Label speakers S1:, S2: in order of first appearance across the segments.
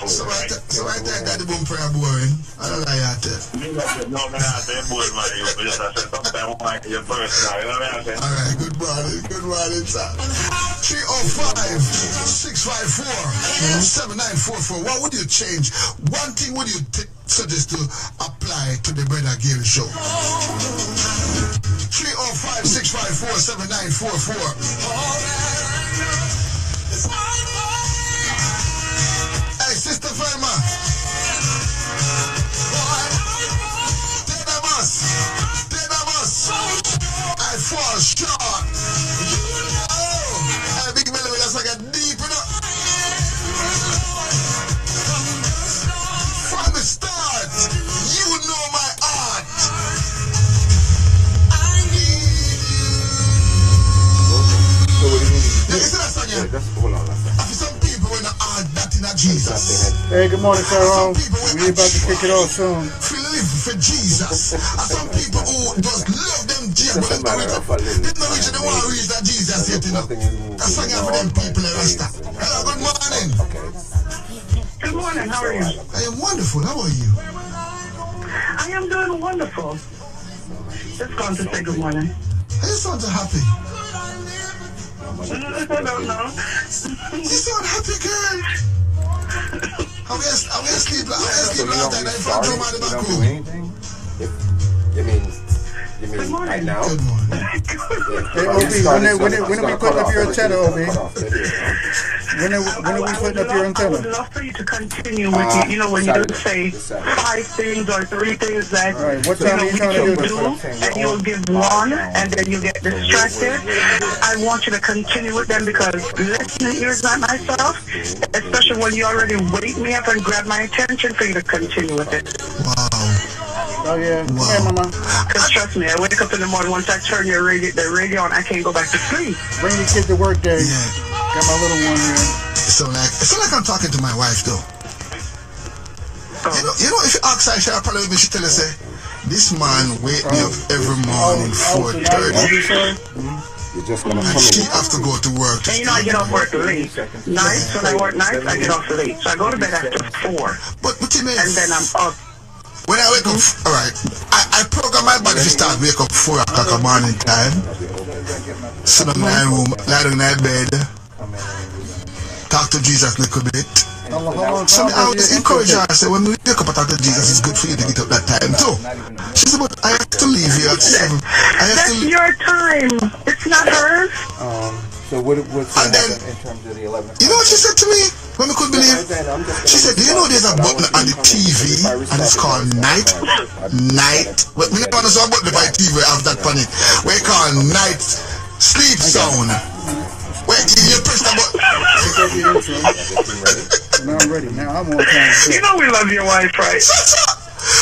S1: So right there, got the boom prayer boring. I don't like that.
S2: No, man, I say boring, man. You just I said sometimes I want your personal. You know what I'm saying?
S1: All right, good morning, sir. 305-654-7944. What would you change? One thing would you suggest to apply to the Brother Gale show? 305-654-7944. Hey, Sister Firma. Dedamus. I fall short. Hey, big melody, that's like a deep enough. From the start, you know my art. I need you.
S3: So what do you mean?
S1: You see that song, yeah?
S3: Hold on.
S1: Some people when the art that in a Jesus.
S4: Hey, good morning, Tyrone. We're about to kick it off soon.
S1: Feel live for Jesus. And some people who just love them Jesus, but they don't reach that Jesus yet, you know. That's something for them people in Rasta. Hello, good morning.
S5: Good morning, how are you?
S1: I am wonderful, how are you?
S5: I am doing wonderful. Just going to say good morning.
S1: I just sound so happy.
S5: I don't know.
S1: You sound happy, girl. How we asleep last night? I found your man in the back room.
S3: You mean right now?
S1: Good morning.
S4: Hey, Obi, when are we putting up your antenna, Obi? When are we putting up your
S5: I
S4: antenna?
S5: would love for you to continue with, you know, when you don't say 5 things or 3 things that,
S4: Right, what time are you trying to do this?
S5: and you'll give one, and then you get distracted. I want you to continue with them because listening ears like myself, especially when you already wake me up and grab my attention for you to continue with it.
S1: Wow.
S4: Oh, yeah.
S1: Wow.
S4: Hey, Mama.
S5: Because trust me, I wake up in the morning, once I turn the radio on, I can't go back to sleep.
S4: Bring the kid to work day.
S1: Yeah.
S4: Got my little one here.
S1: It's so like I'm talking to my wife though.
S5: Oh.
S1: You know, if you ask her, she'll probably she tell us, say, this man wake me up every morning 4:30.
S3: You're just gonna
S1: And
S3: come
S1: she
S3: in.
S1: have to go to work.
S5: And you know, I get off work late. Nights, when I work nights, I get off late. So I go to bed after 4.
S1: But you mean,
S5: And then I'm up.
S1: when I wake up, alright, I program my body to start wake up 4 o'clock a morning time. Sit in my room, lie in my bed, talk to Jesus a little bit. So I always encourage her, I say, when we wake up and talk to Jesus, it's good for you to get up that time too. She said, but I have to leave here at 7.
S5: That's your time. It's not hers.
S3: So what's
S1: And then,
S3: in terms of the 11?
S1: you know what she said to me? When we couldn't believe? She said, do you know there's a button on the TV and it's called night? Night. We never know some button by TV have that on it. We call night sleep sound. Where you press the button.
S4: Now I'm ready. Now I'm on time.
S5: You know we love your wife, right?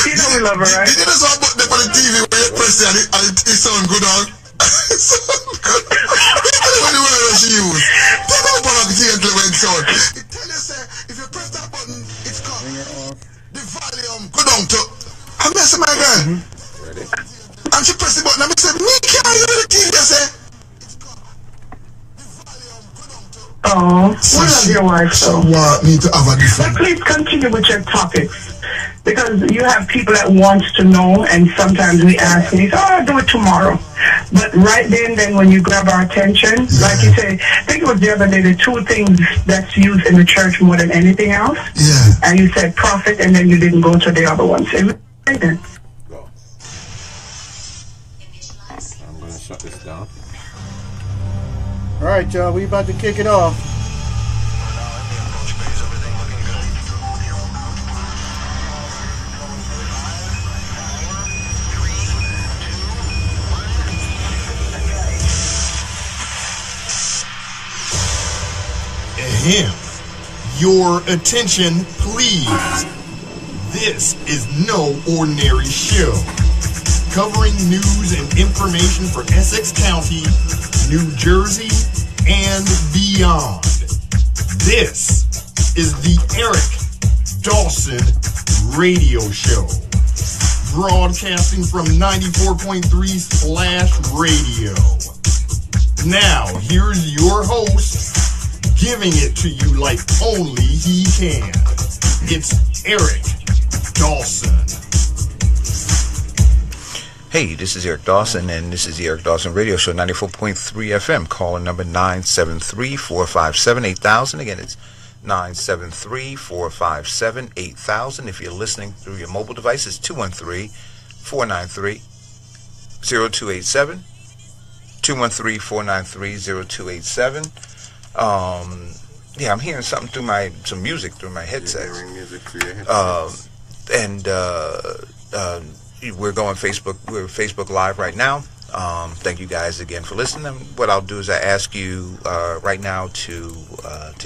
S5: You know we love her, right?
S1: Did you know some button on the TV where you press it and it sound good on? It sound good. What the word she use? Take out one of the gently when it sound. It tell you, say, if you press that button, it's called the volume. Go down to. I miss my girl. And she press the button and I said, me can't hear the TV. I say,
S5: Oh, we love your wife,
S1: she
S5: so.
S1: want me to have a
S5: But
S1: different.
S5: please continue with your topics. Because you have people that want to know, and sometimes we ask, and you say, oh, I'll do it tomorrow. But right then when you grab our attention, like you say, I think it was the other day, the 2 things that's used in the church more than anything else.
S1: Yeah.
S5: And you said prophet, and then you didn't go to the other ones.
S3: I'm gonna shut this down.
S4: All right, y'all. We about to kick it off.
S6: Your attention, please. This is no ordinary show. Covering news and information for Essex County, New Jersey, and beyond. This is the Eric Dawson Radio Show. Broadcasting from 94.3 Splash Radio. Now, here's your host, giving it to you like only he can. It's Eric Dawson.
S7: Hey, this is Eric Dawson, and this is the Eric Dawson Radio Show, 94.3 FM. Caller number 973-457-8000. Again, it's 973-457-8000. If you're listening through your mobile device, it's 213-493-0287. 213-493-0287. Yeah, I'm hearing something through some music through my headset.
S3: You're hearing music through your headset.
S7: We're going Facebook. We're Facebook Live right now. Thank you guys again for listening. What I'll do is I ask you right now to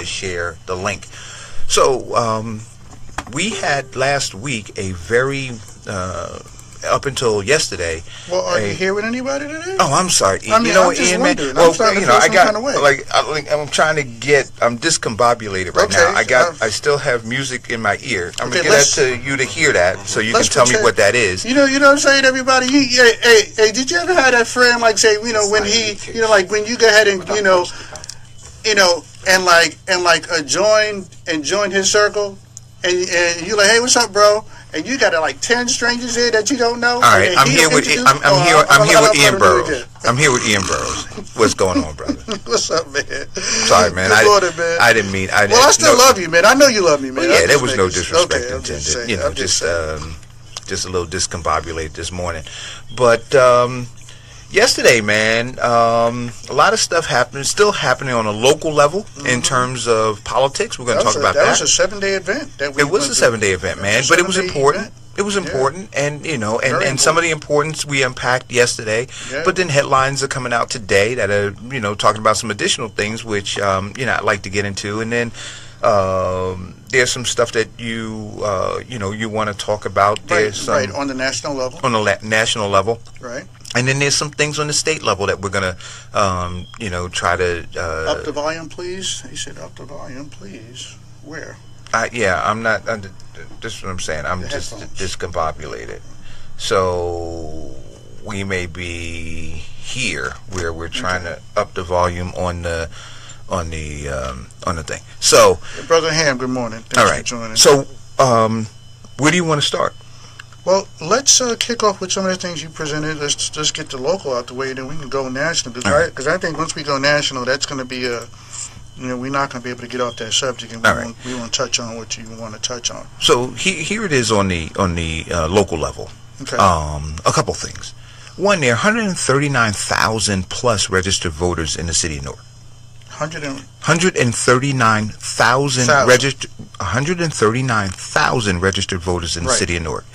S7: share the link. So we had last week a very up until yesterday.
S4: Well, are you here with anybody today?
S7: Oh, I'm sorry.
S4: I mean,
S7: you know
S4: I'm
S7: what,
S4: just
S7: Ian, man?
S4: wondering.
S7: Well,
S4: I'm starting to
S7: you know,
S4: feel
S7: I got
S4: some kind of way.
S7: I'm trying to get. I'm discombobulated right
S4: Okay,
S7: now. I still have music in my ear. I'm
S4: Okay,
S7: gonna get that to you to hear that, so you can
S4: let's
S7: tell me
S4: pretend-
S7: what that is.
S4: You know what I'm saying, everybody? Hey, did you ever have that friend, like, say, you know, when he, you know, like, when you go ahead and, you know, join his circle, and you're like, hey, what's up, bro? And you got like 10 strangers here that you don't know.
S7: All right, I'm here with Ian Burrowes. I'm here with Ian Burrowes. What's going on, brother?
S4: What's up, man?
S7: Sorry, man.
S4: Good morning, man.
S7: I didn't mean.
S4: Well, I still love you, man. I know you love me, man.
S7: Well, yeah,
S4: I'm
S7: there
S4: just
S7: was no
S4: making-
S7: disrespect
S4: okay, I'm
S7: intended.
S4: just saying,
S7: You know,
S4: I'm
S7: just a little discombobulated this morning. But yesterday, man, a lot of stuff happened. Still happening on a local level in terms of politics. We're going to talk about that.
S4: That was a 7-day event.
S7: It was a 7-day event, man, but it was important. It was important, and you know, and some of the importance we unpacked yesterday.
S4: Yeah.
S7: But then headlines are coming out today that are, you know, talking about some additional things, which you know, I'd like to get into, and then there's some stuff that you know, you want to talk about. There's some,
S4: right, on the national level.
S7: On the national level,
S4: right.
S7: And then there's some things on the state level that we're gonna, you know, try to
S4: up the volume, please. He said, "Up the volume, please." Where?
S7: Yeah, I'm not. This is what I'm saying. I'm just discombobulated. So we may be here where we're trying to up the volume on the thing. So,
S4: Brother Ham, good morning. Thanks
S7: all right.
S4: for joining.
S7: So, where do you want to start?
S4: Well, let's kick off with some of the things you presented. Let's just get the local out the way, then we can go national. Because I think once we go national, that's going to be a. You know, we're not going to be able to get off that subject, and we want to touch on what you want to touch on.
S7: So here it is on the local level.
S4: Okay.
S7: A couple things. One, there are 139,000 plus registered voters in the city of Newark. 139,000 registered voters in the city of Newark,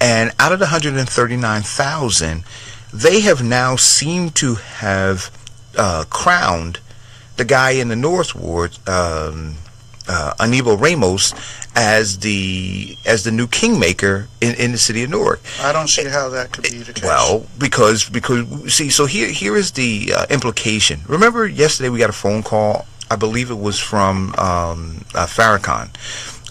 S7: and out of the 139,000, they have now seemed to have crowned the guy in the North Ward, Aníbal Ramos, as the new kingmaker in the city of Newark.
S4: I don't see how that could be the case.
S7: Well, because see, so here is the implication. Remember yesterday we got a phone call. I believe it was from Farrakhan.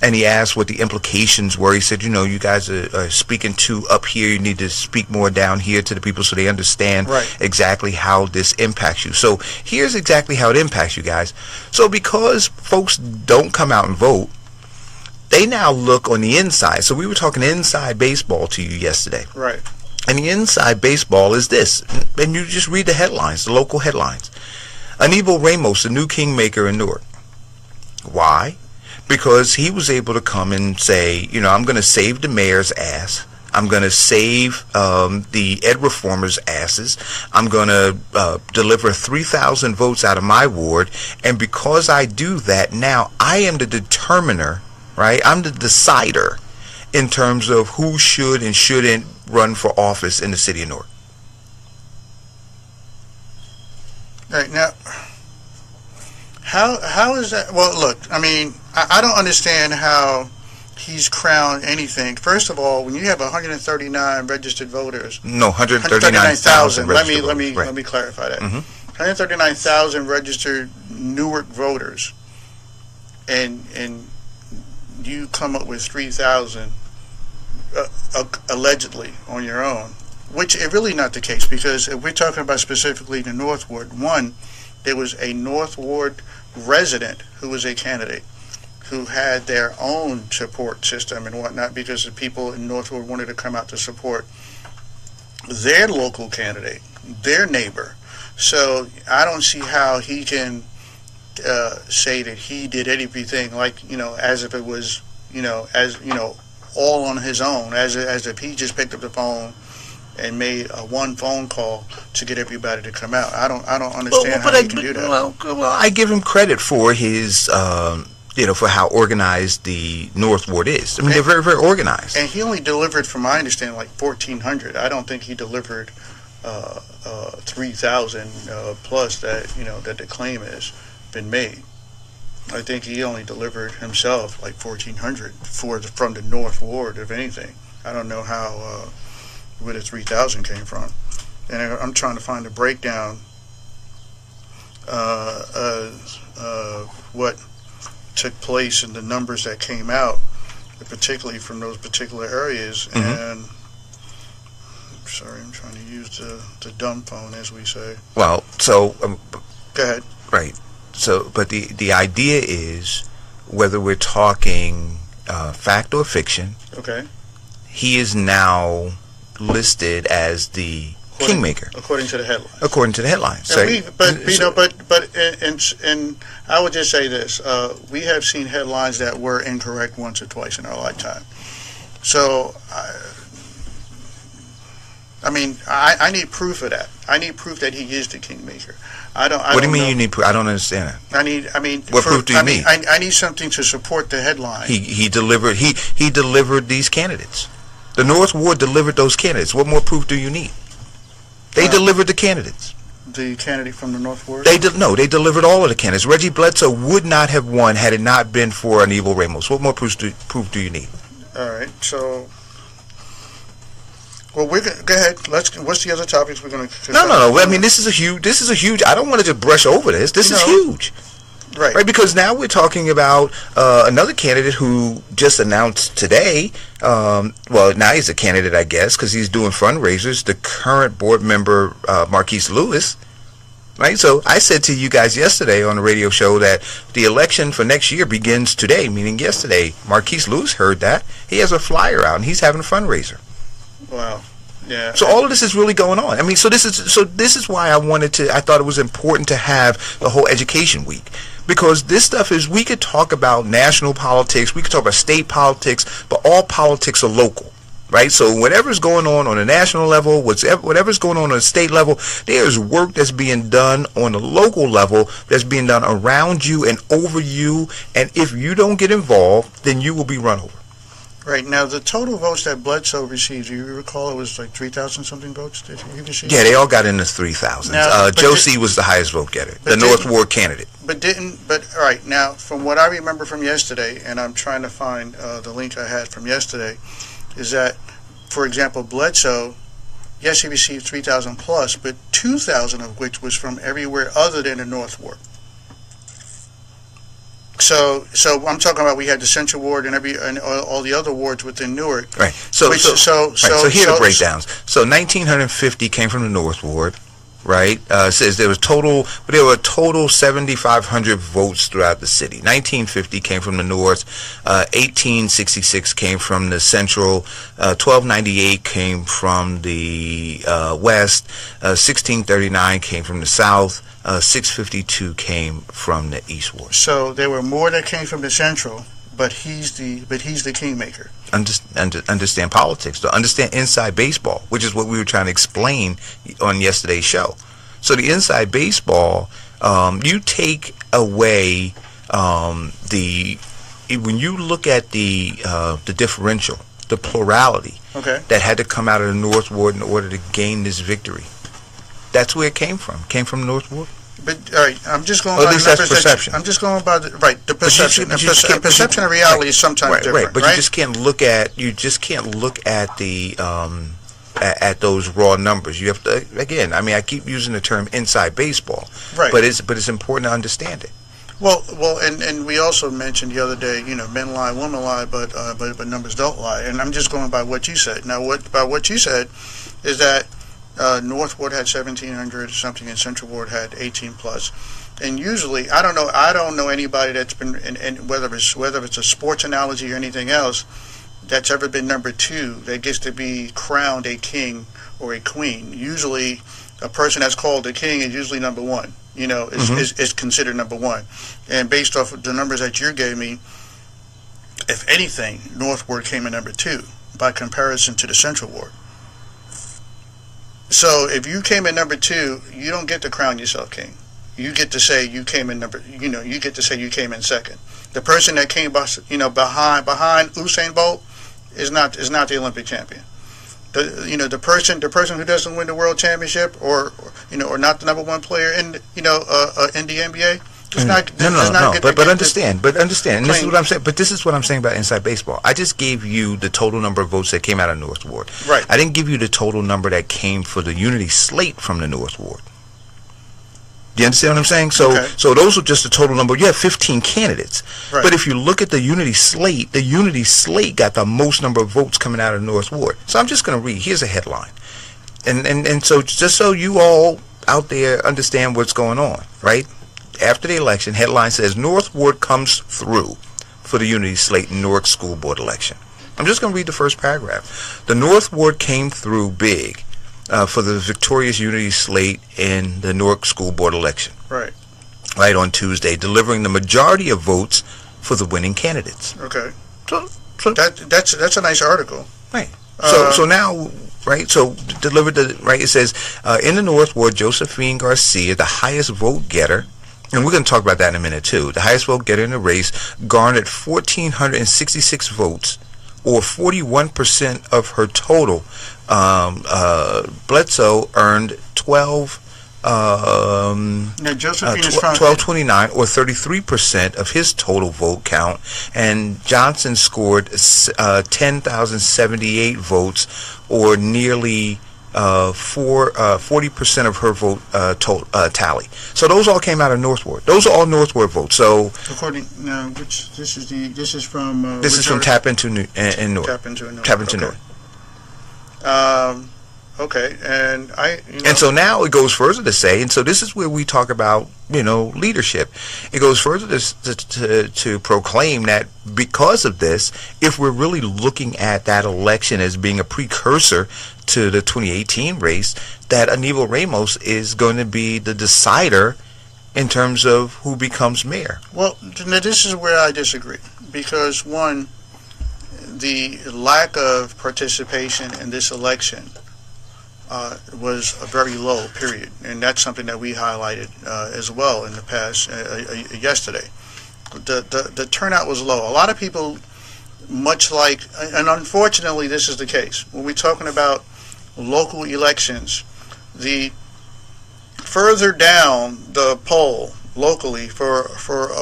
S7: And he asked what the implications were. He said, you know, you guys are speaking to up here. You need to speak more down here to the people so they understand exactly how this impacts you. So here's exactly how it impacts you guys. So because folks don't come out and vote, they now look on the inside. So we were talking inside baseball to you yesterday.
S4: Right.
S7: And the inside baseball is this. And you just read the headlines, the local headlines. Aníbal Ramos, the new kingmaker in Newark. Why? Because he was able to come and say, you know, I'm going to save the mayor's ass. I'm going to save the ed reformers' asses. I'm going to deliver 3,000 votes out of my ward. And because I do that, now I am the determiner, right? I'm the decider in terms of who should and shouldn't run for office in the city of Newark.
S4: Right, now, how is that? Well, look, I mean, I don't understand how he's crowned anything. First of all, when you have 139 registered voters,
S7: no, 139,000 registered voters.
S4: Let me clarify that.
S7: 139,000
S4: registered Newark voters, and you come up with 3,000 allegedly on your own, which is really not the case, because if we're talking about specifically the North Ward, one, there was a North Ward resident who was a candidate. who had their own support system and whatnot, because the people in Northwood wanted to come out to support their local candidate, their neighbor. So I don't see how he can say that he did everything as if it was all on his own, as if he just picked up the phone and made one phone call to get everybody to come out. I don't understand how he can do that.
S7: Well, I give him credit for his for how organized the North Ward is. I mean, they're very, very organized.
S4: And he only delivered, from my understanding, 1,400. I don't think he delivered 3,000 plus that the claim has been made. I think he only delivered himself 1,400 from the North Ward, if anything. I don't know how where the 3,000 came from. And I'm trying to find a breakdown what took place and the numbers that came out, particularly from those particular areas.
S7: Mm-hmm.
S4: And sorry, I'm trying to use the dumb phone, as we say.
S7: Well, so
S4: go ahead.
S7: Right. So, but the idea is, whether we're talking fact or fiction,
S4: okay,
S7: he is now listed as the kingmaker,
S4: according to the headline.
S7: According to the headlines.
S4: And I would just say this: we have seen headlines that were incorrect once or twice in our lifetime. So, I need proof of that. I need proof that he is the kingmaker.
S7: What do you mean you need proof? I don't understand that.
S4: What
S7: proof do you need?
S4: I need something to support the headline.
S7: He delivered. He delivered these candidates. The North Ward delivered those candidates. What more proof do you need? They delivered the candidates.
S4: The candidate from the North Ward?
S7: They delivered all of the candidates. Reggie Bledsoe would not have won had it not been for Aníbal Ramos. What more proof do you need?
S4: All right. So, well, go ahead. What's the other topics we're going to?
S7: No. I mean, this is a huge. I don't want to just brush over this. This is huge. Right, because now we're talking about another candidate who just announced today. Well, now he's a candidate, I guess, because he's doing fundraisers. The current board member, Marquise Lewis. Right, so I said to you guys yesterday on the radio show that the election for next year begins today, meaning yesterday. Marquise Lewis heard that. He has a flyer out, and he's having a fundraiser.
S4: Wow. Yeah.
S7: So all of this is really going on. I mean, so this is why I thought it was important to have the whole education week, because this stuff is, we could talk about national politics, we could talk about state politics, but all politics are local, right? So whatever's going on a national level, whatever's going on a state level, there's work that's being done on a local level that's being done around you and over you, and if you don't get involved, then you will be run over.
S4: Right. Now, the total votes that Bledsoe received, do you recall it was 3,000 something votes that he received?
S7: Yeah, they all got in the 3,000s. Josie was the highest vote getter, the North Ward candidate.
S4: But all right, now, from what I remember from yesterday, and I'm trying to find the link I had from yesterday, is that, for example, Bledsoe, yes, he received 3,000 plus, but 2,000 of which was from everywhere other than the North Ward. So I'm talking about, we had the Central Ward and all the other wards within Newark.
S7: Right. So here are the breakdowns. So 1,950 came from the North Ward. Right. Says there were total 7,500 votes throughout the city. 1,950 came from the North. 1,866 came from the Central. 1,298 came from the West. 1,639 came from the South. 652 came from the East Ward.
S4: So there were more that came from the Central, but he's the kingmaker.
S7: Understand politics, to understand inside baseball, which is what we were trying to explain on yesterday's show. So the inside baseball, you take away when you look at the differential, the plurality that had to come out of the North Ward in order to gain this victory. That's where it came from. It came from the North Ward.
S4: But all right, I'm just going.
S7: At least that's perception.
S4: I'm just going by the perception. Perception and reality is sometimes different.
S7: Right, but you just can't look at the at those raw numbers. You have to, again. I mean, I keep using the term inside baseball. Right. But it's important to understand it.
S4: Well, and we also mentioned the other day, men lie, women lie, but numbers don't lie. And I'm just going by what you said. Now, what you said is that North Ward had 1,700 something, and Central Ward had 18 plus. And usually, I don't know anybody that's been, and whether it's a sports analogy or anything else, that's ever been number 2 that gets to be crowned a king or a queen. Usually, a person that's called a king is usually number 1. Is considered number 1. And based off of the numbers that you gave me, if anything, North Ward came in number 2 by comparison to the Central Ward. So if you came in number 2, you don't get to crown yourself king. You get to say you came in you get to say you came in second. The person that came behind Usain Bolt is not the Olympic champion. The person who doesn't win the world championship or not the number 1 player in the NBA does not
S7: but understand, and this is what I'm saying. But this is what I'm saying about inside baseball. I just gave you the total number of votes that came out of North Ward.
S4: Right.
S7: I didn't give you the total number that came for the unity slate from the North Ward. Do you understand what I'm saying? So those are just the total number. You have 15 candidates.
S4: Right.
S7: But if you look at the unity slate got the most number of votes coming out of the North Ward. So I'm just going to read. Here's a headline. And so just so you all out there understand what's going on, right? After the election, headline says, North Ward comes through for the unity slate in Newark school board election. I'm just going to read the first paragraph. The North Ward came through big for the victorious unity slate in the Newark school board election.
S4: Right
S7: on Tuesday, delivering the majority of votes for the winning candidates.
S4: Okay.
S7: So
S4: that's a nice article.
S7: Right. So now, right, so delivered it says, in the North Ward, Josephine Garcia, the highest vote getter, and we're going to talk about that in a minute too, the highest vote getter in the race, garnered 1,466 votes, or 41% of her total. Bledsoe earned 1229, or 33% of his total vote count, and Johnson scored 10,078 votes, or nearly 40% of her vote tally. So those all came out of North Ward. Those are all North Ward votes. So
S4: this is from
S7: Tap Into Newark.
S4: Tap Into Newark. Okay, and
S7: and so now it goes further to say, and so this is where we talk about leadership. It goes further to proclaim that because of this, if we're really looking at that election as being a precursor to the 2018 race, that Aníbal Ramos is going to be the decider in terms of who becomes mayor.
S4: Well, this is where I disagree, because one, the lack of participation in this election was a very low period, and that's something that we highlighted as well in the past yesterday. The turnout was low. A lot of people, much like, and unfortunately this is the case, when we're talking about local elections, the further down the poll locally for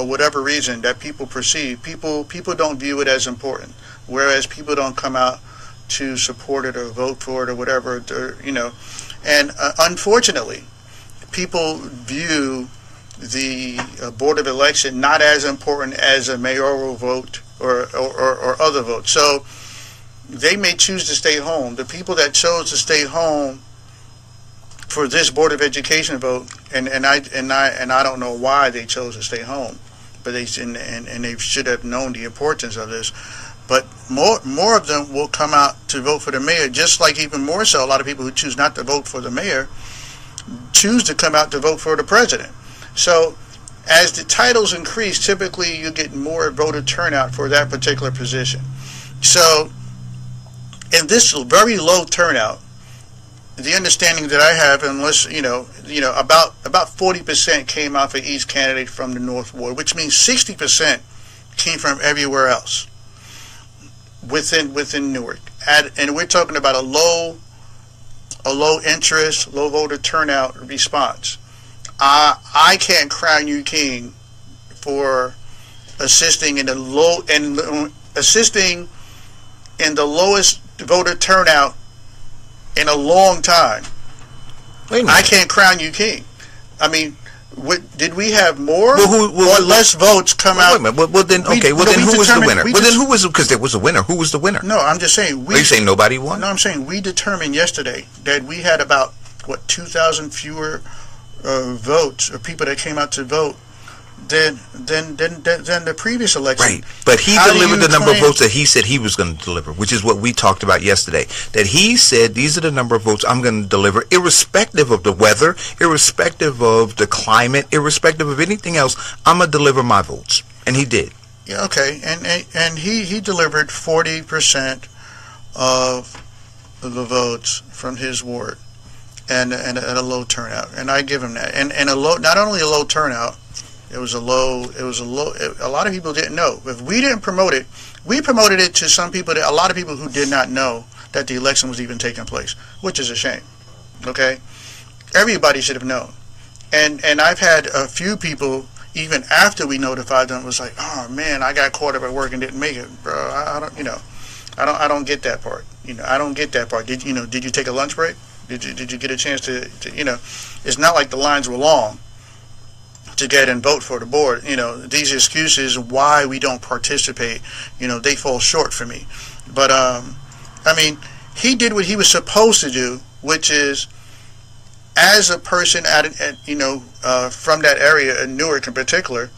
S4: whatever reason that people perceive, people don't view it as important, whereas people don't come out to support it or vote for it or whatever, and unfortunately people view the Board of Election not as important as a mayoral vote or other votes. So they may choose to stay home. The people that chose to stay home for this Board of Education vote, and I don't know why they chose to stay home, but they should have known the importance of this. But more of them will come out to vote for the mayor, just like even more so, a lot of people who choose not to vote for the mayor choose to come out to vote for the president. So as the titles increase, typically you get more voter turnout for that particular position. So in this very low turnout, the understanding that I have, unless about 40% came out for each candidate from the North Ward, which means 60% came from everywhere else within Newark. And we're talking about a low interest, low voter turnout response. I can't crown you king for assisting in the lowest voter turnout in a long time. I can't crown you king. I mean, did we have more or less votes come out?
S7: Wait a minute. Well, then who was the winner? Because there was a winner. Who was the winner?
S4: No, I'm just saying.
S7: Are you saying nobody won?
S4: No, I'm saying we determined yesterday that we had about 2,000 fewer votes or people that came out to vote than the previous election.
S7: Right, but he delivered the number of votes that he said he was going to deliver, which is what we talked about yesterday. That he said, these are the number of votes I'm going to deliver, irrespective of the weather, irrespective of the climate, irrespective of anything else. I'm going to deliver my votes, and he did.
S4: Yeah, okay, and he delivered 40% of the votes from his ward, and a low turnout, and I give him that. And a low, not only a low turnout. A lot of people didn't know. If we didn't promote it, we promoted it to a lot of people who did not know that the election was even taking place, which is a shame. Okay? Everybody should have known. And I've had a few people, even after we notified them, was like, oh man, I got caught up at work and didn't make it. Bro, I don't get that part. I don't get that part. Did you take a lunch break? Did you get a chance to it's not like the lines were long to get and vote for the board. These excuses why we don't participate, they fall short for me. But he did what he was supposed to do, which is, as a person from that area in Newark in particular,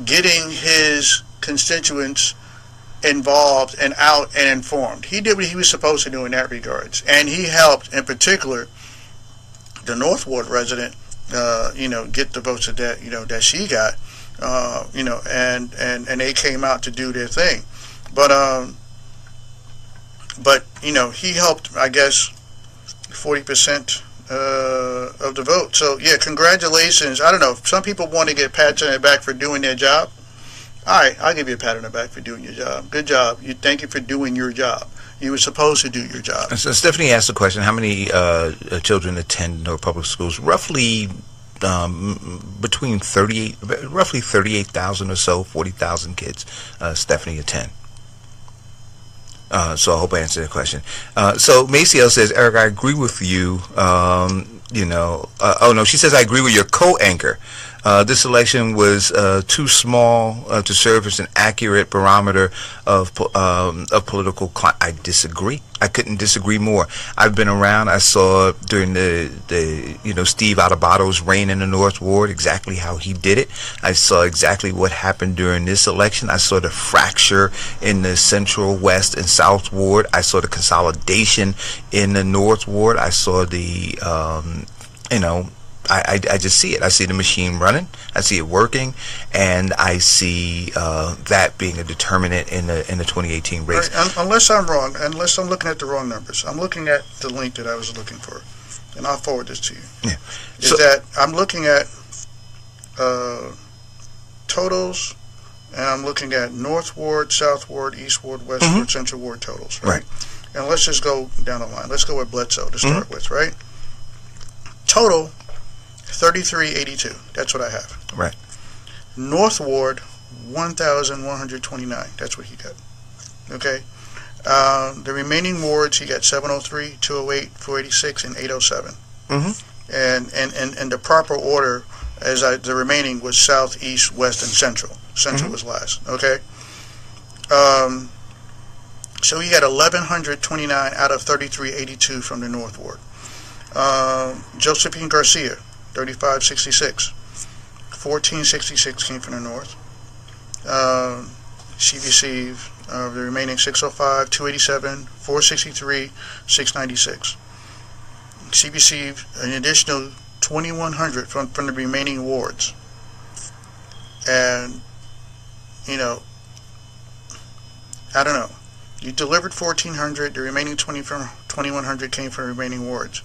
S4: getting his constituents involved and out and informed. He did what he was supposed to do in that regards, and he helped in particular the North Ward resident get the votes that she got, and they came out to do their thing, but he helped, I guess, 40% of the vote. So yeah, congratulations. I don't know, some people want to get pats on their back for doing their job. All right, I'll give you a pat on the back for doing your job. Good job. Thank you for doing your job. You were supposed to do your job.
S7: So Stephanie asked the question, how many children attend Newark public schools? Roughly between roughly 38,000 or so, 40,000 kids, Stephanie, attend. So I hope I answered the question. So Maciel says, Eric, I agree with you. She says, I agree with your co-anchor. This election was too small to serve as an accurate barometer of political climate. I disagree. I couldn't disagree more. I've been around. I saw during the Steve Adobato's reign in the North Ward exactly how he did it. I saw exactly what happened during this election. I saw the fracture in the Central, West, and South Ward. I saw the consolidation in the North Ward. I saw the I just see it. I see the machine running. I see it working, and I see that being a determinant in the 2018 race.
S4: Right, unless I'm wrong, unless I'm looking at the wrong numbers, I'm looking at the link that I was looking for, and I'll forward this to you.
S7: Yeah.
S4: That I'm looking at totals, and I'm looking at North Ward, South Ward, East Ward, West Ward, Central Ward totals. Right. And let's just go down the line. Let's go with Bledsoe to start with. Right. Total 3382. That's what I have.
S7: Right.
S4: North Ward 1,129. That's what he got. Okay. The remaining wards, he got 703, 208, 486, and 807. And the proper order, the remaining was South, East, West, and Central. Central was last. Okay. So he had 1,129 out of 3382 from the North Ward. Josephine Garcia, 3566. 1466 came from the North. She received the remaining 605, 287, 463, 696. She received an additional 2,100 from the remaining wards. And, I don't know. You delivered 1,400. The remaining 2,100 came from remaining wards.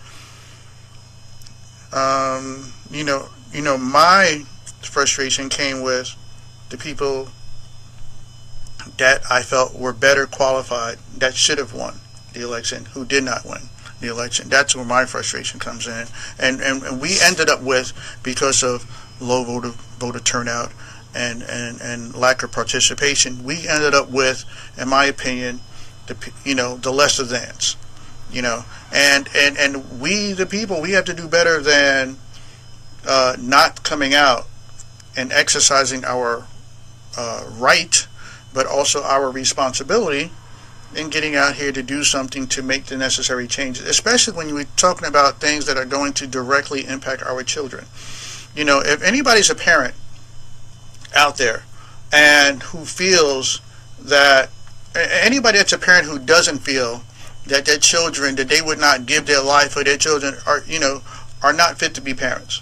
S4: My frustration came with the people that I felt were better qualified, that should have won the election, who did not win the election. That's where my frustration comes in. And we ended up with, because of low voter turnout and lack of participation, we ended up with, in my opinion, the lesser thans. And we, the people, we have to do better than not coming out and exercising our right, but also our responsibility in getting out here to do something to make the necessary changes, especially when we're talking about things that are going to directly impact our children. You know, if anybody's a parent out there and who feels that, anybody that's a parent who doesn't feel that their children, that they would not give their life for their children, are, you know, are not fit to be parents.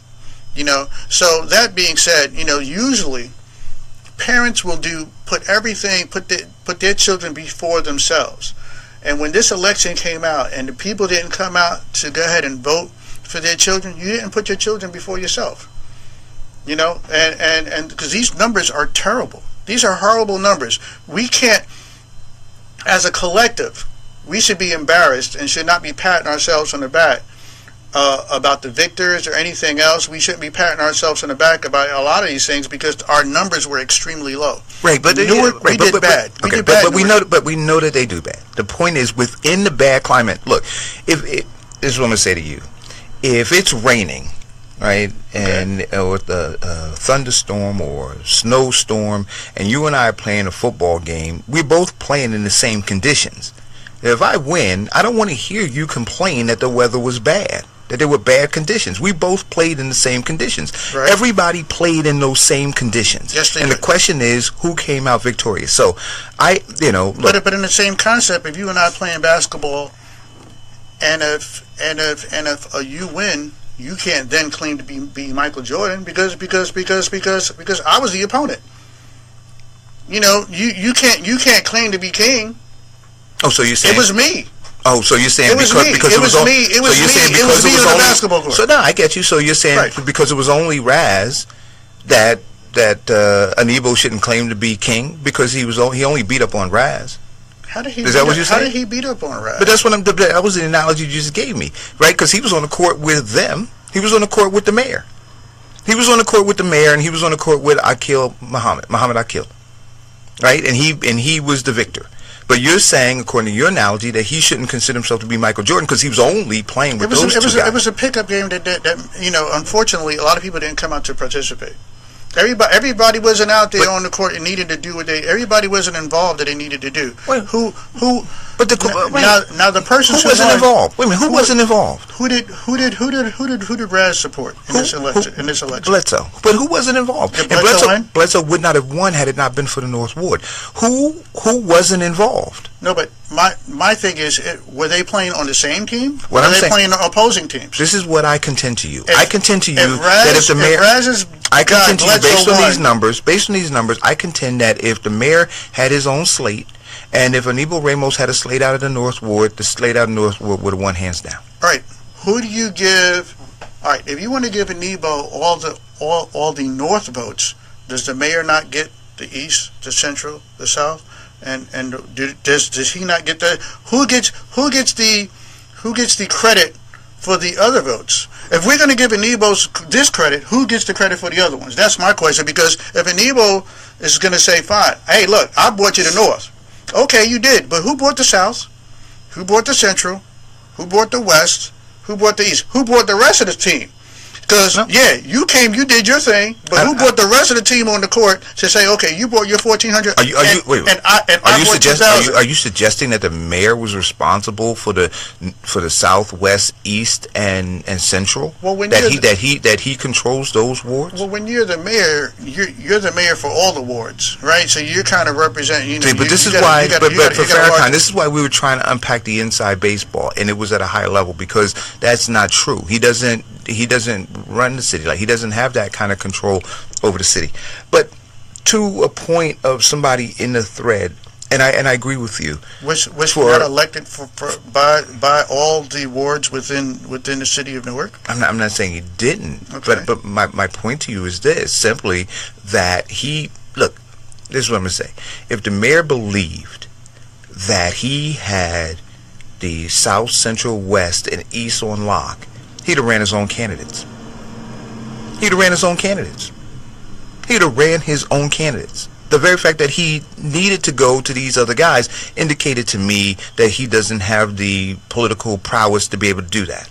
S4: You know, so that being said, you know, usually parents will put their children before themselves. And when this election came out and the people didn't come out to go ahead and vote for their children, you didn't put your children before yourself. You know, and because these numbers are terrible. These are horrible numbers. We can't, as a collective, we should be embarrassed and should not be patting ourselves on the back about the victors or anything else. We shouldn't be patting ourselves on the back about a lot of these things because our numbers were extremely low.
S7: Right, but
S4: Newark, we did bad.
S7: But we know that they do bad. The point is, within the bad climate. Look, this is what I'm gonna say to you: if it's raining, right, and with a thunderstorm or snowstorm, and you and I are playing a football game, we're both playing in the same conditions. If I win, I don't want to hear you complain that the weather was bad, that there were bad conditions. We both played in the same conditions.
S4: Right.
S7: Everybody played in those same conditions.
S4: Yes, they
S7: and
S4: did.
S7: The question is, who came out victorious? So, look,
S4: but in the same concept, if you and I playing basketball, and if you win, you can't then claim to be Michael Jordan because I was the opponent. You know, you can't claim to be king.
S7: Oh, so you're saying
S4: it was me?
S7: Oh, so you're saying
S4: it was
S7: because
S4: it was me. It was me. It was me on the basketball court.
S7: So no, I get you. So you're saying
S4: right.
S7: Because it was only Raz that Anibal shouldn't claim to be king because he only beat up on Raz.
S4: How did he?
S7: Is that what you're saying?
S4: How did he beat up on Raz?
S7: But that's what that was the analogy you just gave me, right? Because he was on the court with them. He was on the court with the mayor. He was on the court with the mayor, and he was on the court with Muhammad Akil, right? And he was the victor. But you're saying, according to your analogy, that he shouldn't consider himself to be Michael Jordan because he was only playing with those two guys.
S4: It was a pickup game that you know, unfortunately, a lot of people didn't come out to participate. Everybody wasn't out there on the court and needed to do what everybody wasn't involved that they needed to do.
S7: Wait, But
S4: now the person
S7: who wasn't involved? Wait a minute, who wasn't involved?
S4: Who did Raz support in this election?
S7: Bledsoe. But who wasn't involved?
S4: Did Bledsoe win?
S7: Bledsoe would not have won had it not been for the North Ward. Who wasn't involved?
S4: No, but my thing is, were they playing on the same team?
S7: What I'm saying,
S4: were they playing on opposing teams?
S7: This is what I contend to you. I contend to you that if the mayor, I contend to you based on these numbers, I contend that if the mayor had his own slate, and if Anibal Ramos had a slate out of the North Ward, the slate out of the North Ward would have won hands down.
S4: All right, who do you give? All right, if you want to give Anibal all the North votes, does the mayor not get the East, the Central, the South? And does he not get that? Who gets the credit for the other votes? If we're going to give Anibal this credit, who gets the credit for the other ones? That's my question. Because if Anibal is going to say, "Fine, hey, look, I brought you the North." Okay, you did, but who brought the South? Who brought the Central? Who brought the West? Who brought the East? Who brought the rest of the team? Because, you came, you did your thing, but who brought the rest of the team on the court to say, okay, you brought your 1,400,
S7: Are you suggesting that the mayor was responsible for the South, West, East, and Central?
S4: Well, when
S7: that he controls those wards?
S4: Well, when you're the mayor, you're the mayor for all the wards, right? So you're kind of representing, you know.
S7: But this is why, for Farrakhan, this is why we were trying to unpack the inside baseball, and it was at a higher level because that's not true. He doesn't run the city, like he doesn't have that kind of control over the city. But to a point of somebody in the thread, and I agree with you,
S4: which got elected by all the wards within the city of Newark.
S7: I'm not saying he didn't, okay. but my point to you is this: simply that this is what I'm gonna say. If the mayor believed that he had the South, Central, West, and East on lock, he'd have ran his own candidates. He'd have ran his own candidates. The very fact that he needed to go to these other guys indicated to me that he doesn't have the political prowess to be able to do that.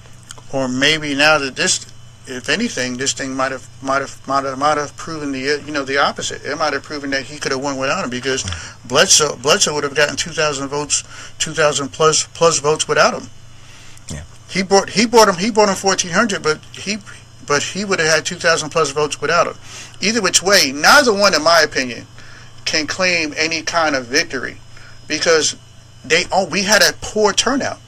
S4: Or maybe now that this if anything, this thing might have proven the opposite. It might have proven that he could have won without him, because Bledsoe would have gotten 2,000 votes, 2,000 plus votes without him.
S7: Yeah.
S4: He brought him 1,400, but he would have had 2,000 plus votes without him. Either which way, neither one, in my opinion, can claim any kind of victory, because we had a poor turnout.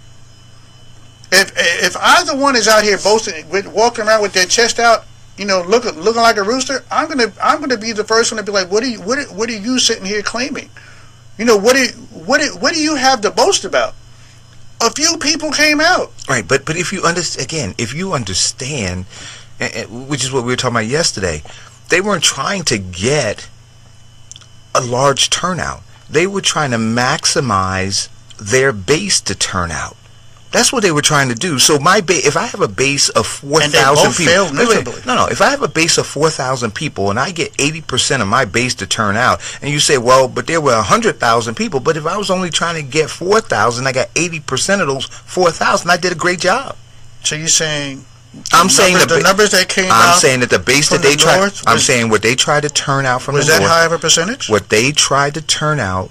S4: If either one is out here boasting, walking around with their chest out, looking like a rooster, I'm gonna be the first one to be like, what are you sitting here claiming? What do you have to boast about? A few people came out.
S7: Right, but if you understand, which is what we were talking about yesterday, they weren't trying to get a large turnout. They were trying to maximize their base to turn out. That's what they were trying to do. So if I have a base of 4,000 people, if I have a base of 4,000 people and I get 80% of my base to turn out, and you say, well, but there were 100,000 people, but if I was only trying to get 4,000, I got 80% of those 4,000, I did a great job.
S4: So you're saying?
S7: I'm saying
S4: the numbers that came out.
S7: I'm saying that the base that they tried. I'm saying what they tried to turn out from the north.
S4: Was that high of a percentage?
S7: What they tried to turn out.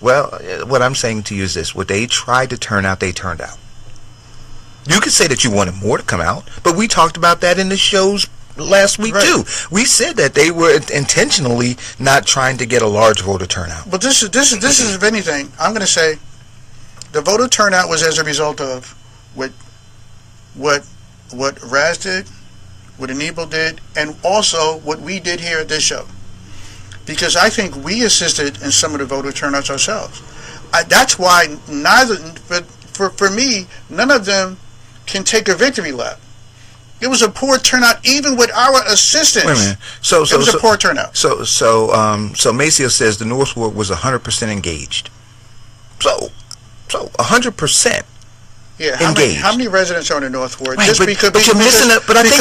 S7: Well, what I'm saying to you is this: what they tried to turn out, they turned out. You could say that you wanted more to come out, but we talked about that in the shows last week too. We said that they were intentionally not trying to get a large voter turnout.
S4: But this is if anything, I'm going to say the voter turnout was as a result of what Raz did, what Anibal did, and also what we did here at this show. Because I think we assisted in some of the voter turnouts ourselves. That's why for me, none of them can take a victory lap. It was a poor turnout, even with our assistance. Wait a minute. It was a poor turnout.
S7: So Maceo says the North Ward was 100% engaged. So 100%.
S4: Yeah,
S7: engaged.
S4: How many residents are in the North Ward?
S7: Right, but you're missing it. But I think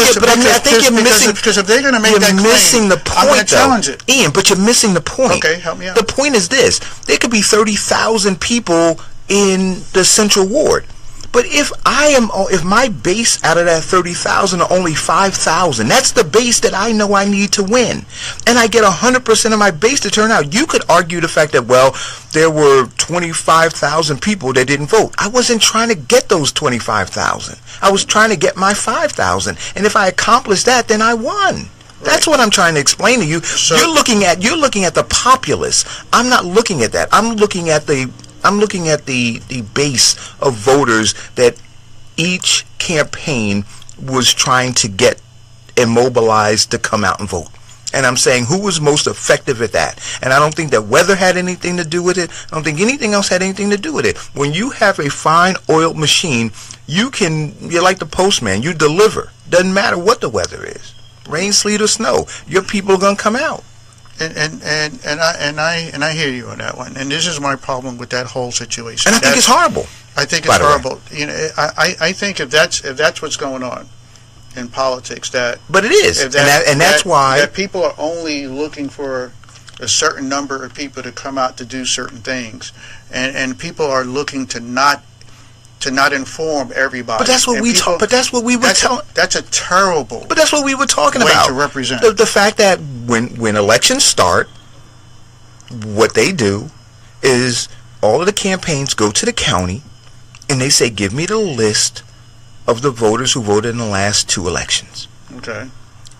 S7: you're missing,
S4: because if they're going to make that claim,
S7: missing the point,
S4: I'm going to challenge it.
S7: Ian, but you're missing the point.
S4: Okay, help me out.
S7: The point is this: there could be 30,000 people in the Central Ward. But if my base out of that 30,000 are only 5,000, that's the base that I know I need to win, and I get 100% of my base to turn out. You could argue the fact that, well, there were 25,000 people that didn't vote. I wasn't trying to get those 25,000. I was trying to get my 5,000, and if I accomplished that, then I won. Right. That's what I'm trying to explain to you. So, you're looking at the populace. I'm not looking at that. I'm looking at the base of voters that each campaign was trying to get immobilized to come out and vote. And I'm saying who was most effective at that. And I don't think that weather had anything to do with it. I don't think anything else had anything to do with it. When you have a fine oiled machine, you're like the postman. You deliver. Doesn't matter what the weather is. Rain, sleet, or snow. Your people are going to come out.
S4: And I hear you on that one. And this is my problem with that whole situation.
S7: And I think it's horrible.
S4: I think it's horrible. I think if that's what's going on in politics, but it is, and that's why that people are only looking for a certain number of people to come out to do certain things, and people are looking to not inform everybody.
S7: But that's what we talk. But that's what we were talking.
S4: That's a terrible.
S7: But that's what we were talking
S4: way
S7: about.
S4: To represent
S7: the fact that when elections start, what they do is all of the campaigns go to the county, and they say, "Give me the list of the voters who voted in the last 2 elections."
S4: Okay.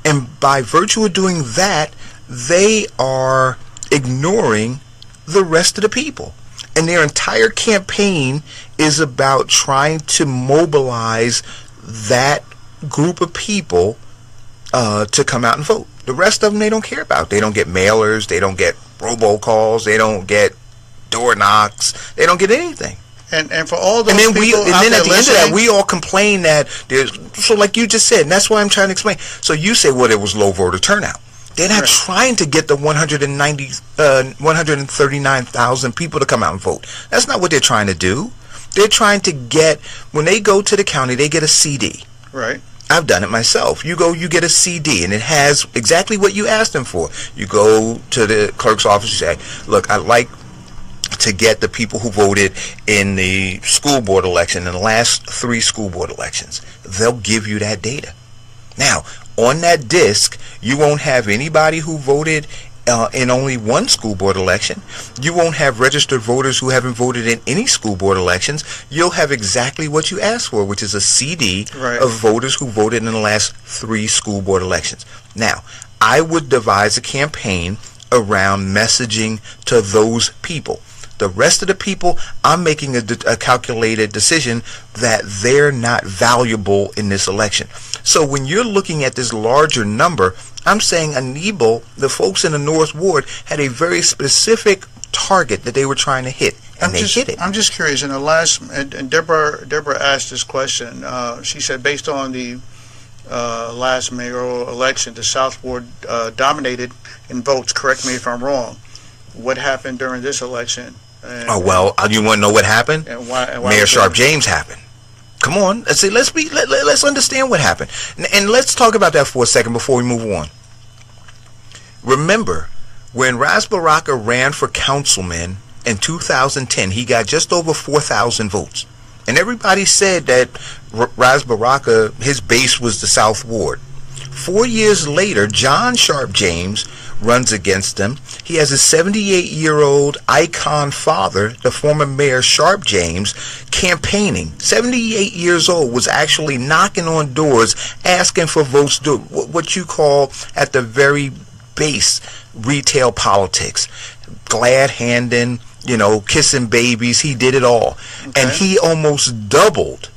S7: And by virtue of doing that, they are ignoring the rest of the people. And their entire campaign is about trying to mobilize that group of people to come out and vote. The rest of them, they don't care about. They don't get mailers. They don't get robocalls. They don't get door knocks. They don't get anything.
S4: And for all those
S7: people
S4: and
S7: then at the end of that, we all complain that there's, so like you just said, and that's why I'm trying to explain. So you say, well, there was low voter turnout. They're not trying to get the 139,000 people to come out and vote. That's not what they're trying to do. They're trying to get, when they go to the county, they get a CD.
S4: Right.
S7: I've done it myself. You go, you get a CD, and it has exactly what you asked them for. You go to the clerk's office, you say, look, I'd like to get the people who voted in the school board election, in the last 3 school board elections. They'll give you that data. Now, on that disc, you won't have anybody who voted in only one school board election. You won't have registered voters who haven't voted in any school board elections. You'll have exactly what you asked for, which is a CD of voters who voted in the last 3 school board elections. Now, I would devise a campaign around messaging to those people. The rest of the people, I'm making a calculated decision that they're not valuable in this election. So when you're looking at this larger number, I'm saying Anibal, the folks in the North Ward, had a very specific target that they were trying to hit, and they hit it.
S4: I'm just curious. In the last, and Deborah asked this question. She said, based on the last mayoral election, the South Ward dominated in votes. Correct me if I'm wrong. What happened during this election?
S7: You want to know what happened?
S4: And why
S7: Mayor Sharp James happened. Come on, let's understand what happened, and let's talk about that for a second before we move on. Remember, when Ras Baraka ran for councilman in 2010, he got just over 4,000 votes, and everybody said that Ras Baraka, his base was the South Ward. 4 years later, John Sharp James runs against him. He has a 78-year-old icon father, the former Mayor Sharp James, campaigning. 78 years old, was actually knocking on doors, asking for votes, what you call at the very base retail politics. Glad handing, kissing babies. He did it all. Okay. And he almost doubled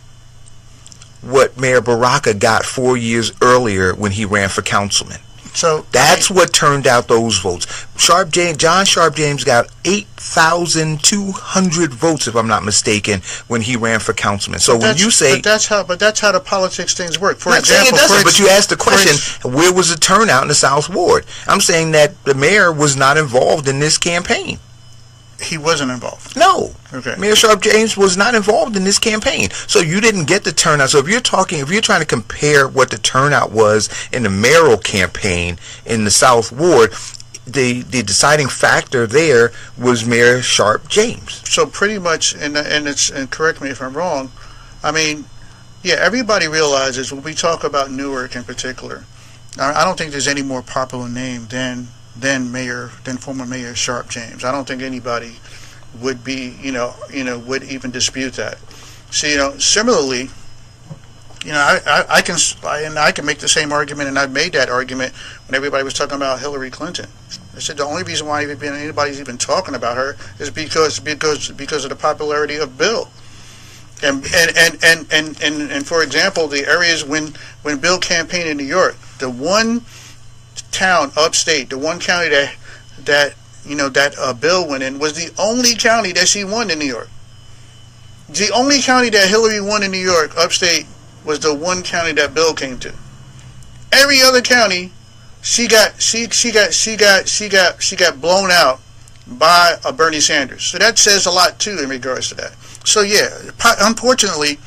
S7: what Mayor Baraka got 4 years earlier when he ran for councilman. So that's what turned out those votes. John Sharp James got 8,200 votes, if I'm not mistaken, when he ran for councilman. So when you say,
S4: that's how the politics things work. For
S7: example, saying it doesn't, but you asked the question, where was the turnout in the South Ward? I'm saying that the mayor was not involved in this campaign.
S4: He wasn't involved.
S7: No.
S4: Okay.
S7: Mayor Sharp James was not involved in this campaign. So you didn't get the turnout. So if you're trying to compare what the turnout was in the mayoral campaign in the South Ward, the deciding factor there was Mayor Sharp James.
S4: So pretty much, and correct me if I'm wrong, I mean, yeah, everybody realizes when we talk about Newark in particular, I don't think there's any more popular name than former Mayor Sharp James. I don't think anybody would be, would even dispute that. See, similarly, I can make the same argument, and I've made that argument when everybody was talking about Hillary Clinton. I said the only reason why anybody's even talking about her is because of the popularity of Bill. And for example, the areas when Bill campaigned in New York, the one town upstate, the one county that Bill went in was the only county that she won in New York. The only county that Hillary won in New York upstate was the one county that Bill came to. Every other county, she got blown out by a Bernie Sanders. So that says a lot too in regards to that. So yeah, unfortunately,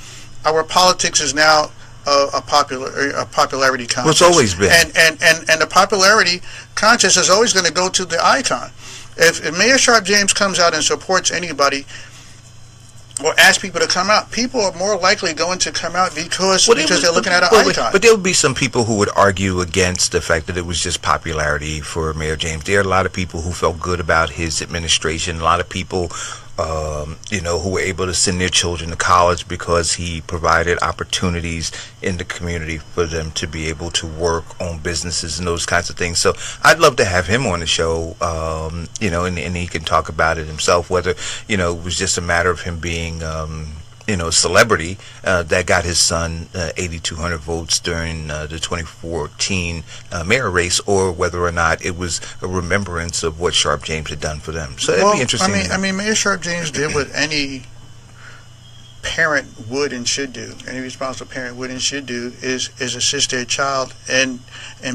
S4: our politics is now a popularity contest.
S7: Well, it's always been.
S4: And the popularity contest is always going to go to the icon. If Mayor Sharp James comes out and supports anybody or asks people to come out, people are more likely going to come out because they're looking at an icon.
S7: But there would be some people who would argue against the fact that it was just popularity for Mayor James. There are a lot of people who felt good about his administration. A lot of people who were able to send their children to college because he provided opportunities in the community for them to be able to work on businesses and those kinds of things. So I'd love to have him on the show, and he can talk about it himself, whether, it was just a matter of him being, a celebrity that got his son 8,200 votes during the 2014 mayor race, or whether or not it was a remembrance of what Sharp James had done for them. So it'd be interesting.
S4: I mean, Mayor Sharp James did what any parent would and should do. Any responsible parent would and should do is assist their child and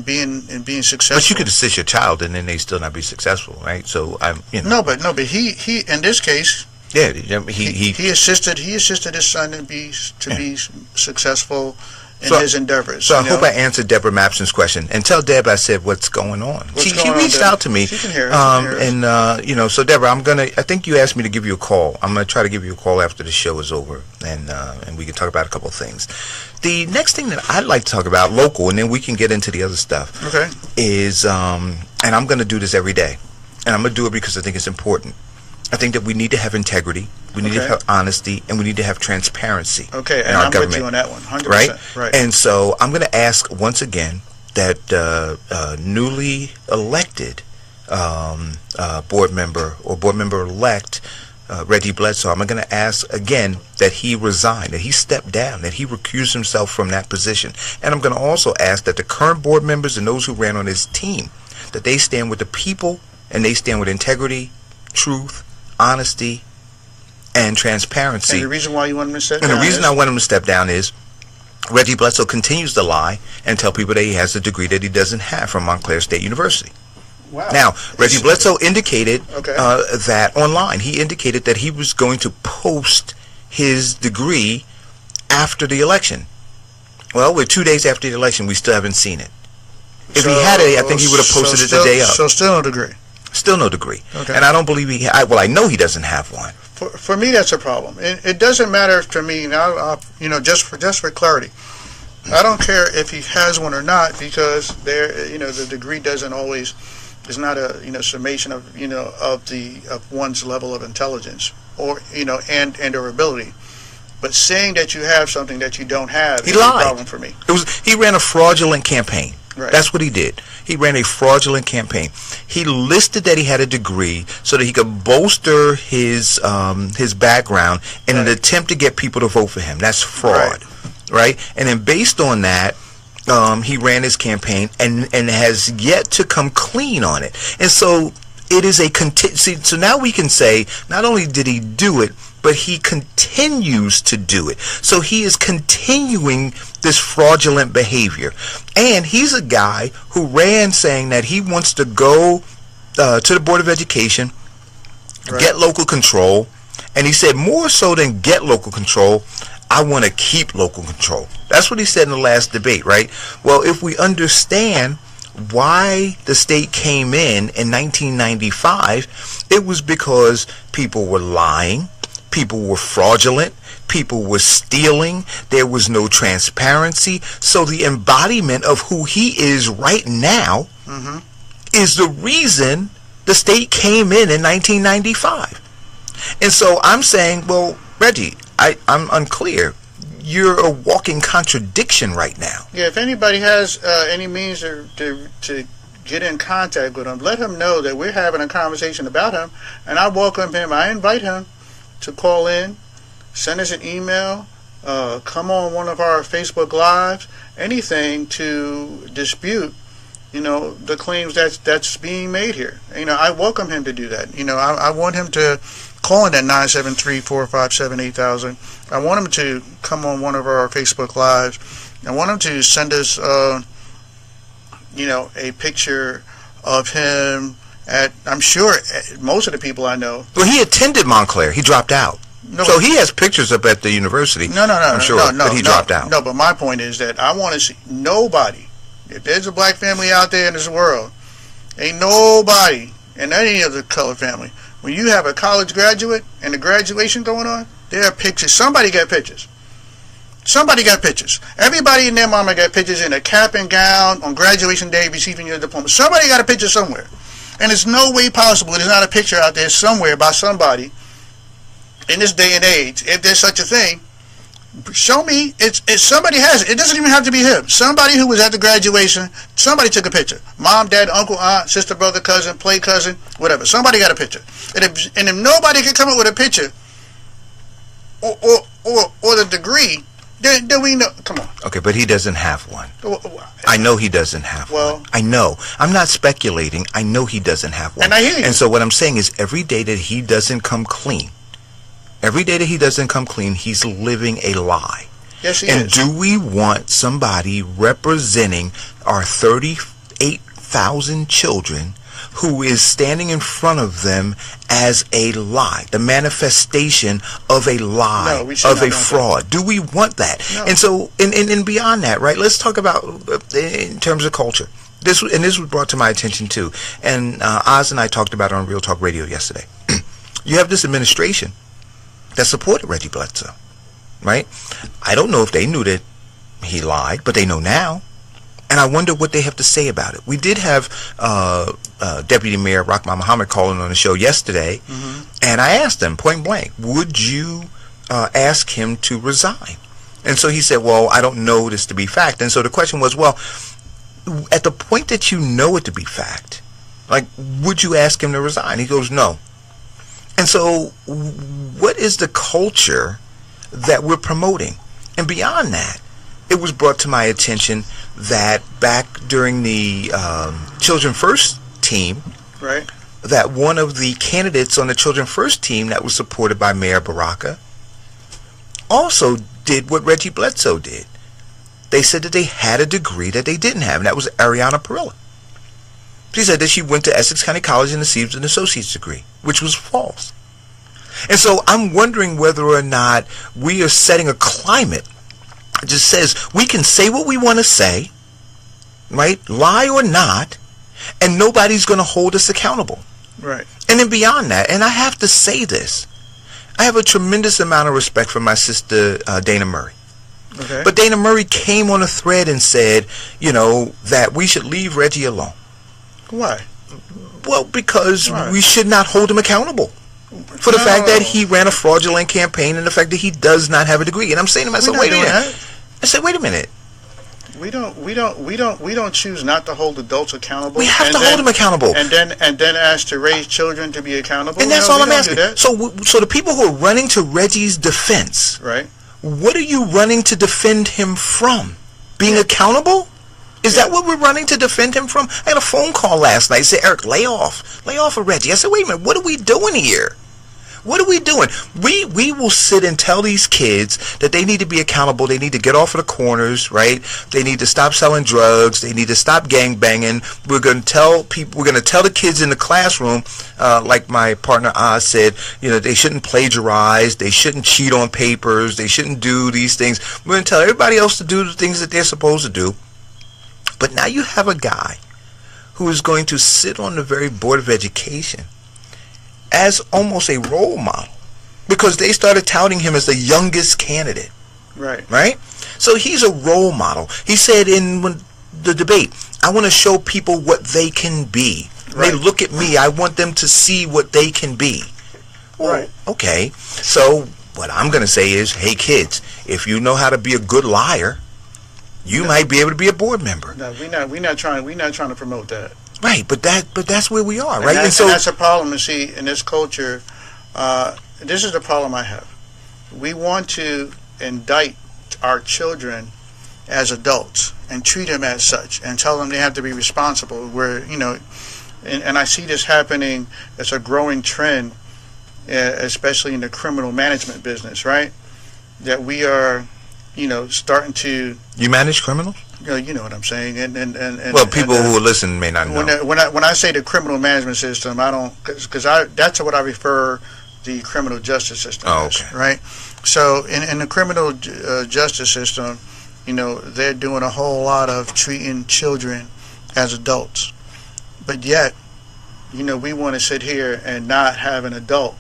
S4: being successful.
S7: But you could assist your child and then they still not be successful, right? So
S4: No, but he in this case.
S7: Yeah, he
S4: assisted his son to be successful in his endeavors.
S7: So I hope I answered Deborah Mapson's question. And tell Deb I said what's going on. She reached out to me.
S4: She can hear us.
S7: And so Deborah, I think you asked me to give you a call. I'm gonna try to give you a call after the show is over, and we can talk about a couple of things. The next thing that I'd like to talk about, local, and then we can get into the other stuff.
S4: Okay.
S7: Is and I'm gonna do this every day, and I'm gonna do it because I think it's important. I think that we need to have integrity, we need to have honesty, and we need to have transparency.
S4: Okay,
S7: in
S4: and
S7: our
S4: I'm
S7: government,
S4: with you on that one, 100%.
S7: right? And so I'm going to ask once again that newly elected board member-elect Reggie Bledsoe, I'm going to ask again that he resign, that he step down, that he recuse himself from that position. And I'm going to also ask that the current board members and those who ran on his team, that they stand with the people and they stand with integrity, truth, honesty, and transparency.
S4: And the reason why you want him to step down?
S7: And the reason I want him to step down is Reggie Bledsoe continues to lie and tell people that he has a degree that he doesn't have from Montclair State University.
S4: Wow.
S7: Now, Reggie Bledsoe indicated that online. He indicated that he was going to post his degree after the election. Well, we're 2 days after the election. We still haven't seen it. If he had it, I think he would have posted it the day of.
S4: So still no degree.
S7: Still no degree.
S4: Okay.
S7: And I don't believe I know he doesn't have one.
S4: For me, that's a problem. It doesn't matter to me now. Just for clarity, I don't care if he has one or not, because the degree doesn't always is not a summation of of one's level of intelligence or and or ability. But saying that you have something that you don't have is a problem for me.
S7: He ran a fraudulent campaign.
S4: Right.
S7: That's what he did. He ran a fraudulent campaign. He listed that he had a degree so that he could bolster his background in an attempt to get people to vote for him. That's fraud, right? And then based on that, he ran his campaign and has yet to come clean on it. And so it is so now we can say not only did he do it, but he continues to do it. So he is continuing this fraudulent behavior. And he's a guy who ran saying that he wants to go to the Board of Education, get local control. And he said more so than get local control, I want to keep local control. That's what he said in the last debate, right? Well, if we understand why the state came in 1995, it was because people were lying. People were fraudulent. People were stealing. There was no transparency. So the embodiment of who he is right now is the reason the state came in 1995. And so I'm saying, well, Reggie, I'm unclear. You're a walking contradiction right now.
S4: Yeah, if anybody has any means to get in contact with him, let him know that we're having a conversation about him, and I welcome him. I invite him to call in, send us an email, come on one of our Facebook Lives, anything to dispute, the claims that's being made here. I welcome him to do that. I want him to call in at 973-457-8000. I want him to come on one of our Facebook Lives. I want him to send us, a picture of him at, I'm sure most of the people I know.
S7: Well, he attended Montclair. He dropped out. No, so he has pictures up at the university.
S4: No,
S7: but he dropped out.
S4: No, but my point is that I want to see nobody. If there's a black family out there in this world, ain't nobody in any of the colored family. When you have a college graduate and a graduation going on, there are pictures. Somebody got pictures. Somebody got pictures. Everybody and their mama got pictures in a cap and gown on graduation day receiving your diploma. Somebody got a picture somewhere. And there's no way possible there's not a picture out there somewhere by somebody in this day and age, if there's such a thing. Show me. It's somebody has it. It doesn't even have to be him. Somebody who was at the graduation, somebody took a picture. Mom, dad, uncle, aunt, sister, brother, cousin, play cousin, whatever. Somebody got a picture. And if nobody can come up with a picture or the degree, then we know. Come on.
S7: Okay, but he doesn't have one. I know he doesn't have one. I know. I'm not speculating. I know he doesn't have one.
S4: And I hear you.
S7: And so what I'm saying is every day that he doesn't come clean, he's living a lie.
S4: Yes, he
S7: is. And do we want somebody representing our 38,000 children who is standing in front of them as a lie, the manifestation of a lie, of a fraud. Do we want that?
S4: No.
S7: And so, and beyond that, right, let's talk about in terms of culture. This was brought to my attention too. And Oz and I talked about it on Real Talk Radio yesterday. You have this administration that supported Reggie Bledsoe, right? I don't know if they knew that he lied, but they know now. And I wonder what they have to say about it. We did have Deputy Mayor Rahman Muhammad calling on the show yesterday, and I asked him point blank, would you ask him to resign? And so he said, well, I don't know this to be fact. And so the question was, well, at the point that you know it to be fact, like, would you ask him to resign? He goes, no. And so what is the culture that we're promoting? And beyond that, it was brought to my attention that back during the Children First team,
S4: Right.
S7: that one of the candidates on the Children First team that was supported by Mayor Baraka also did what Reggie Bledsoe did. They said that they had a degree that they didn't have, and that was Ariana Perilla. She said that she went to Essex County College and received an associate's degree, which was false. And so I'm wondering whether or not we are setting a climate that just says we can say what we want to say, right, lie or not, and nobody's going to hold us accountable.
S4: Right.
S7: And then beyond that, and I have to say this, I have a tremendous amount of respect for my sister Dana Murray.
S4: Okay.
S7: But Dana Murray came on a thread and said, you know, that we should leave Reggie alone.
S4: Why?
S7: Well, because
S4: Why?
S7: we should not hold him accountable for the fact that he ran a fraudulent campaign and the fact that he does not have a degree. And I'm saying to myself, wait a minute. I said, wait a minute.
S4: We don't choose not to hold adults accountable.
S7: We have to hold them accountable.
S4: And then ask to raise children to be accountable.
S7: And that's all I'm asking. So the people who are running to Reggie's defense,
S4: right?
S7: What are you running to defend him from? Being accountable? Is that what we're running to defend him from? I had a phone call last night. Said, Eric, lay off of Reggie. I said, wait a minute, what are we doing here? What are we doing? We will sit and tell these kids that they need to be accountable. They need to get off of the corners, right? They need to stop selling drugs. They need to stop gang banging. We're going to tell people. We're going to tell the kids in the classroom, like my partner Oz said, you know, they shouldn't plagiarize. They shouldn't cheat on papers. They shouldn't do these things. We're going to tell everybody else to do the things that they're supposed to do. But now you have a guy who is going to sit on the very Board of Education as almost a role model because they started touting him as the youngest candidate. Right? So he's a role model. He said in the debate, I want to show people what they can be. Right. They look at me, I want them to see what they can be. Well, right. Okay. So what I'm going to say is, hey kids, if you know how to be a good liar, you might be able to be a board member.
S4: No, we're not trying to promote that.
S7: Right, but that's where we are, right?
S4: And that's a problem. You see, in this culture, this is the problem I have. We want to indict our children as adults and treat them as such, and tell them they have to be responsible. Where and I see this happening as a growing trend, especially in the criminal management business, right? That we are, starting to.
S7: You manage criminals?
S4: You know what I'm saying, and
S7: well, people who listen may not know.
S4: When I say the criminal management system, I don't because that's what I refer the criminal justice system as, right? So in the criminal justice system, they're doing a whole lot of treating children as adults, but yet, we want to sit here and not have an adult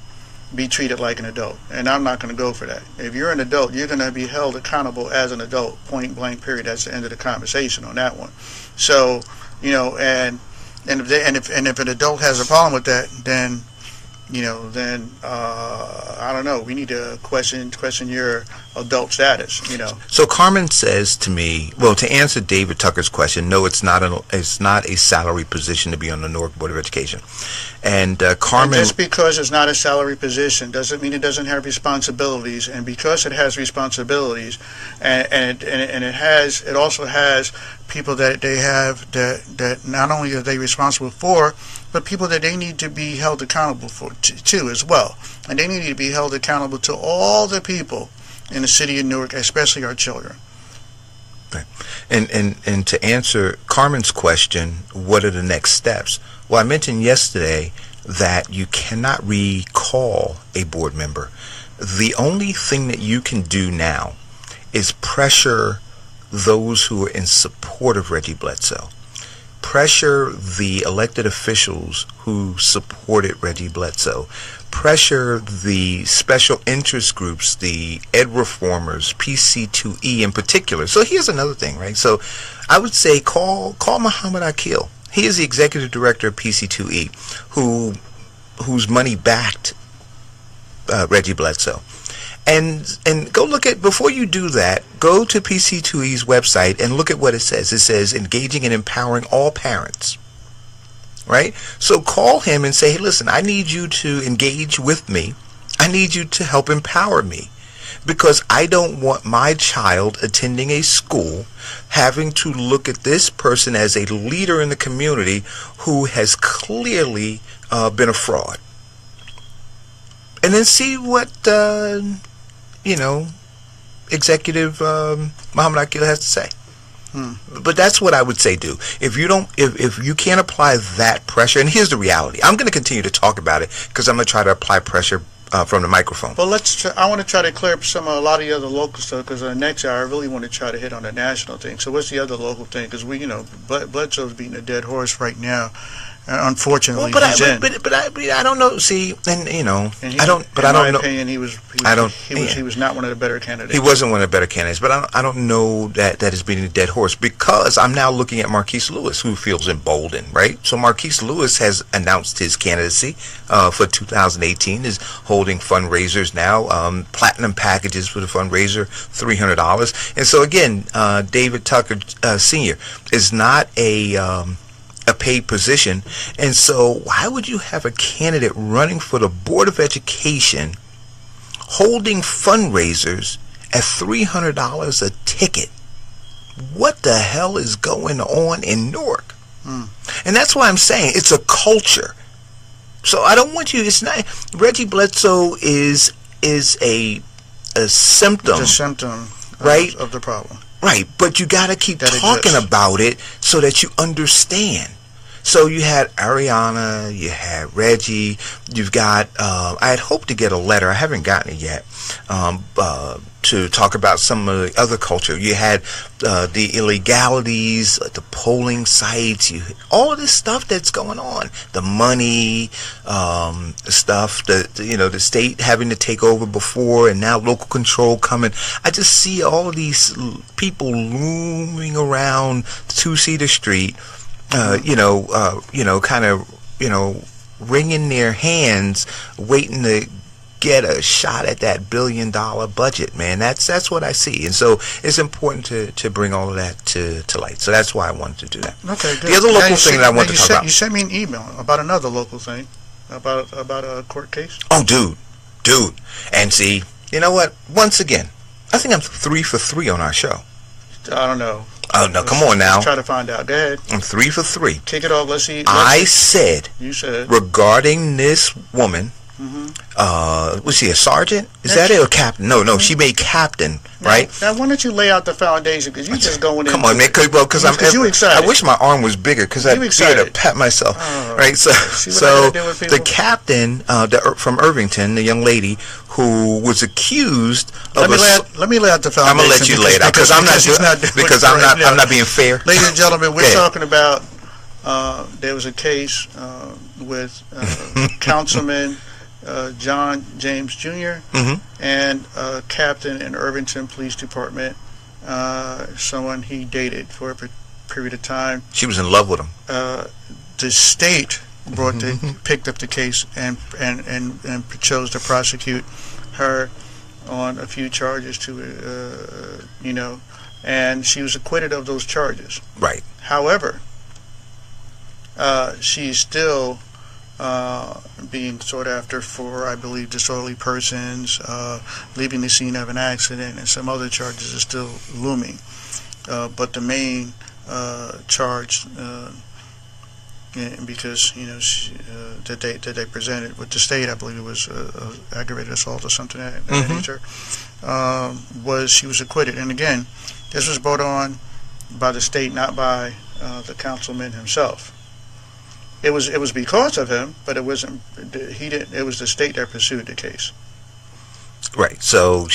S4: be treated like an adult, and I'm not going to go for that. If you're an adult, you're going to be held accountable as an adult, point blank period. That's the end of the conversation on that one. So, and if an adult has a problem with that, then I don't know. We need to question your adult status.
S7: So Carmen says to me, well, to answer David Tucker's question, no, it's not a salary position to be on the Newark Board of Education. And Carmen,
S4: and just because it's not a salary position doesn't mean it doesn't have responsibilities. And because it has responsibilities, and it also has people that they have that not only are they responsible for, but people that they need to be held accountable for too as well. And they need to be held accountable to all the people in the city of Newark, especially our children.
S7: And to answer Carmen's question, what are the next steps? Well, I mentioned yesterday that you cannot recall a board member. The only thing that you can do now is pressure those who are in support of Reggie Bledsoe. Pressure the elected officials who supported Reggie Bledsoe. Pressure the special interest groups, the ed reformers, PC2E in particular. So here's another thing, right? So I would say call Muhammad Akil. He is the executive director of PC2E, whose money backed Reggie Bledsoe. And go look at, before you do that, go to PC2E's website and look at what it says. It says engaging and empowering all parents. Right? So call him and say, hey, listen, I need you to engage with me. I need you to help empower me. Because I don't want my child attending a school having to look at this person as a leader in the community who has clearly been a fraud. And then see what, Executive Muhammad Akil has to say. But that's what I would say do. If you can't apply that pressure, and here's the reality. I'm going to continue to talk about it because I'm going to try to apply pressure from the microphone.
S4: Well, I want to try to clear up a lot of the other local stuff, because next hour I really want to try to hit on the national thing. So what's the other local thing? Because Bledsoe's beating a dead horse right now. Unfortunately,
S7: well,
S4: he's in.
S7: But I don't know. See, and
S4: And
S7: I don't. But I don't know.
S4: In my opinion, he was not one of the better candidates.
S7: He wasn't one of the better candidates. But I don't know that is beating a dead horse, because I'm now looking at Marquise Lewis, who feels emboldened. Right. So Marquise Lewis has announced his candidacy for 2018. Is holding fundraisers now. Platinum packages for the fundraiser, $300. And so again, David Tucker Sr. is not a paid position, and so why would you have a candidate running for the Board of Education holding fundraisers at $300 a ticket? What the hell is going on in Newark? And that's why I'm saying it's a culture. So I don't want you. It's not Reggie Bledsoe is a symptom.
S4: It's a symptom,
S7: right,
S4: of the problem.
S7: Right, but you got to keep talking about it so that you understand. So you had Ariana, you had Reggie, you've got, I had hoped to get a letter, I haven't gotten it yet, to talk about some of the other culture. You had the illegalities, the polling sites, all of this stuff that's going on. The money stuff, the state having to take over before, and now local control coming. I just see all of these people looming around 2 Cedar Street, kind of, wringing their hands, waiting to get a shot at that $1 billion budget, man. That's what I see. And so it's important to bring all of that to light. So that's why I wanted to do that.
S4: Okay, good.
S7: The other local thing that I wanted to talk about.
S4: You sent me an email about another local thing, about a court case.
S7: Oh, dude. And see, you know what? Once again, I think I'm 3 for 3 on our show.
S4: I don't know.
S7: Oh, no, come on now.
S4: Let's try to find out. Go ahead.
S7: I'm 3 for 3.
S4: Kick it off. Let's see.
S7: You
S4: said.
S7: Regarding this woman, was she a sergeant? Is that it, or captain? No, she made captain, right?
S4: Now, why don't you lay out the foundation? Because you just going in.
S7: Come on, man. Because
S4: you excited.
S7: I wish my arm was bigger, because I'd be able to pat myself. Right? So the captain from Irvington, the young lady who was accused of
S4: let me lay out the foundation.
S7: I'm gonna let you lay it out, because I'm not being fair.
S4: Ladies and gentlemen, we're talking about there was a case with Councilman John James Jr. And a captain in Irvington Police Department, someone he dated for a period of time.
S7: She was in love with him.
S4: The state picked up the case and chose to prosecute her on a few charges and she was acquitted of those charges.
S7: Right.
S4: However, she's still being sought after for, I believe, disorderly persons, leaving the scene of an accident, and some other charges are still looming. But the main charge, because that they presented with the state, I believe it was aggravated assault or something of that nature, was she was acquitted. And again, This was brought on by the state, not by the councilman himself. It was because of him, but it wasn't. He didn't. It was the state that pursued the case.
S7: Right. So